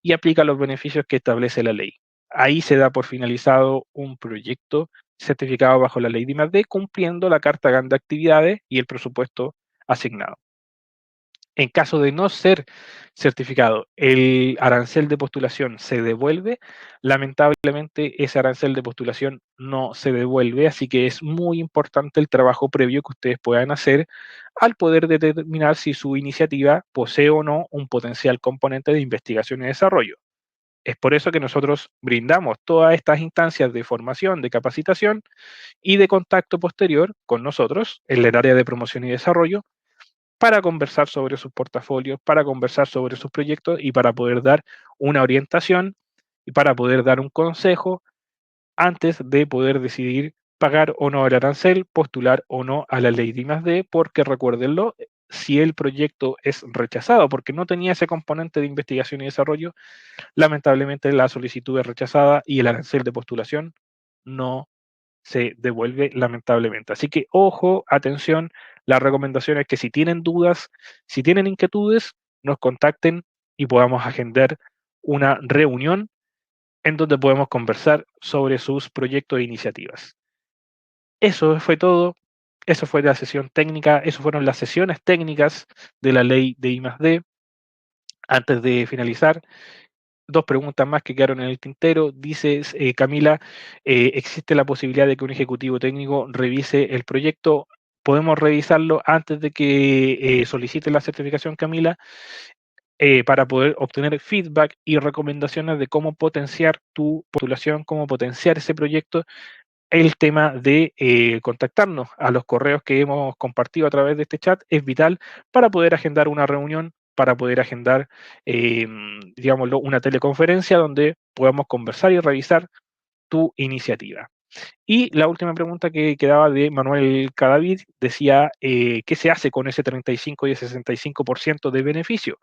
y aplica los beneficios que establece la ley. Ahí se da por finalizado un proyecto certificado bajo la ley de I+D, cumpliendo la carta Gantt de actividades y el presupuesto asignado. En caso de no ser certificado, el arancel de postulación se devuelve. Lamentablemente, ese arancel de postulación no se devuelve, así que es muy importante el trabajo previo que ustedes puedan hacer al poder determinar si su iniciativa posee o no un potencial componente de investigación y desarrollo. Es por eso que nosotros brindamos todas estas instancias de formación, de capacitación y de contacto posterior con nosotros en el área de promoción y desarrollo para conversar sobre sus portafolios, para conversar sobre sus proyectos y para poder dar una orientación y para poder dar un consejo antes de poder decidir pagar o no el arancel, postular o no a la ley de I+D, porque recuérdenlo, si el proyecto es rechazado porque no tenía ese componente de investigación y desarrollo, lamentablemente la solicitud es rechazada y el arancel de postulación no se devuelve lamentablemente. Así que ojo, atención, la recomendación es que si tienen dudas, si tienen inquietudes, nos contacten y podamos agendar una reunión en donde podemos conversar sobre sus proyectos e iniciativas. Eso fue todo, eso fue la sesión técnica, eso fueron las sesiones técnicas de la ley de I+D. Antes de finalizar, dos preguntas más que quedaron en el tintero. Dice Camila, ¿existe la posibilidad de que un ejecutivo técnico revise el proyecto? ¿Podemos revisarlo antes de que solicite la certificación, Camila? Para poder obtener feedback y recomendaciones de cómo potenciar tu postulación, cómo potenciar ese proyecto. El tema de contactarnos a los correos que hemos compartido a través de este chat es vital para poder agendar una reunión, para poder agendar, digámoslo, una teleconferencia donde podamos conversar y revisar tu iniciativa. Y la última pregunta que quedaba de Manuel Cadavid decía, ¿qué se hace con ese 35 y el 65% de beneficio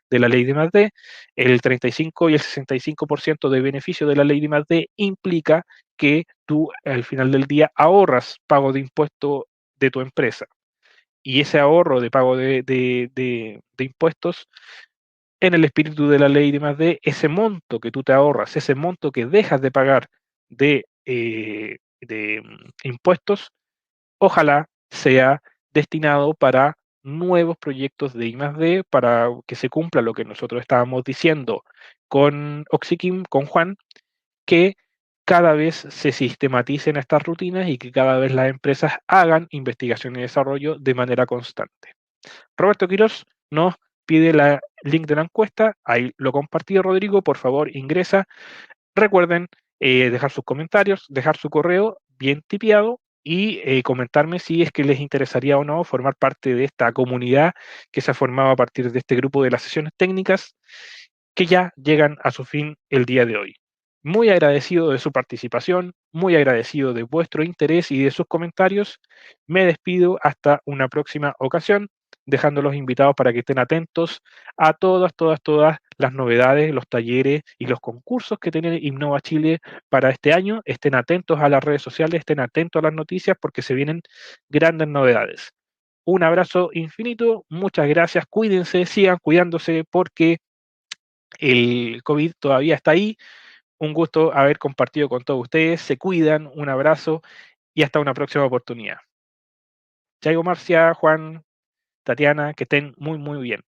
de la ley de I+D? El 35 y el 65% de beneficio de la ley de I+D implica que tú al final del día ahorras pago de impuesto de tu empresa. Y ese ahorro de pago de impuestos, en el espíritu de la ley de I+D, ese monto que tú te ahorras, ese monto que dejas de pagar de impuestos, ojalá sea destinado para nuevos proyectos de I+D, para que se cumpla lo que nosotros estábamos diciendo con Oxiquim, con Juan, que cada vez se sistematicen estas rutinas y que cada vez las empresas hagan investigación y desarrollo de manera constante. Roberto Quirós nos pide el link de la encuesta, ahí lo compartí, Rodrigo, por favor ingresa. Recuerden dejar sus comentarios, dejar su correo bien tipiado y comentarme si es que les interesaría o no formar parte de esta comunidad que se ha formado a partir de este grupo de las sesiones técnicas. que ya llegan a su fin el día de hoy. Muy agradecido de su participación, muy agradecido de vuestro interés y de sus comentarios. Me despido hasta una próxima ocasión, dejándolos invitados para que estén atentos a todas las novedades, los talleres y los concursos que tiene Innova Chile para este año. Estén atentos a las redes sociales, estén atentos a las noticias porque se vienen grandes novedades. Un abrazo infinito, muchas gracias, cuídense, sigan cuidándose porque el COVID todavía está ahí. Un gusto haber compartido con todos ustedes. Se cuidan, un abrazo y hasta una próxima oportunidad. Chaigo Marcia, Juan, Tatiana, que estén muy, muy bien.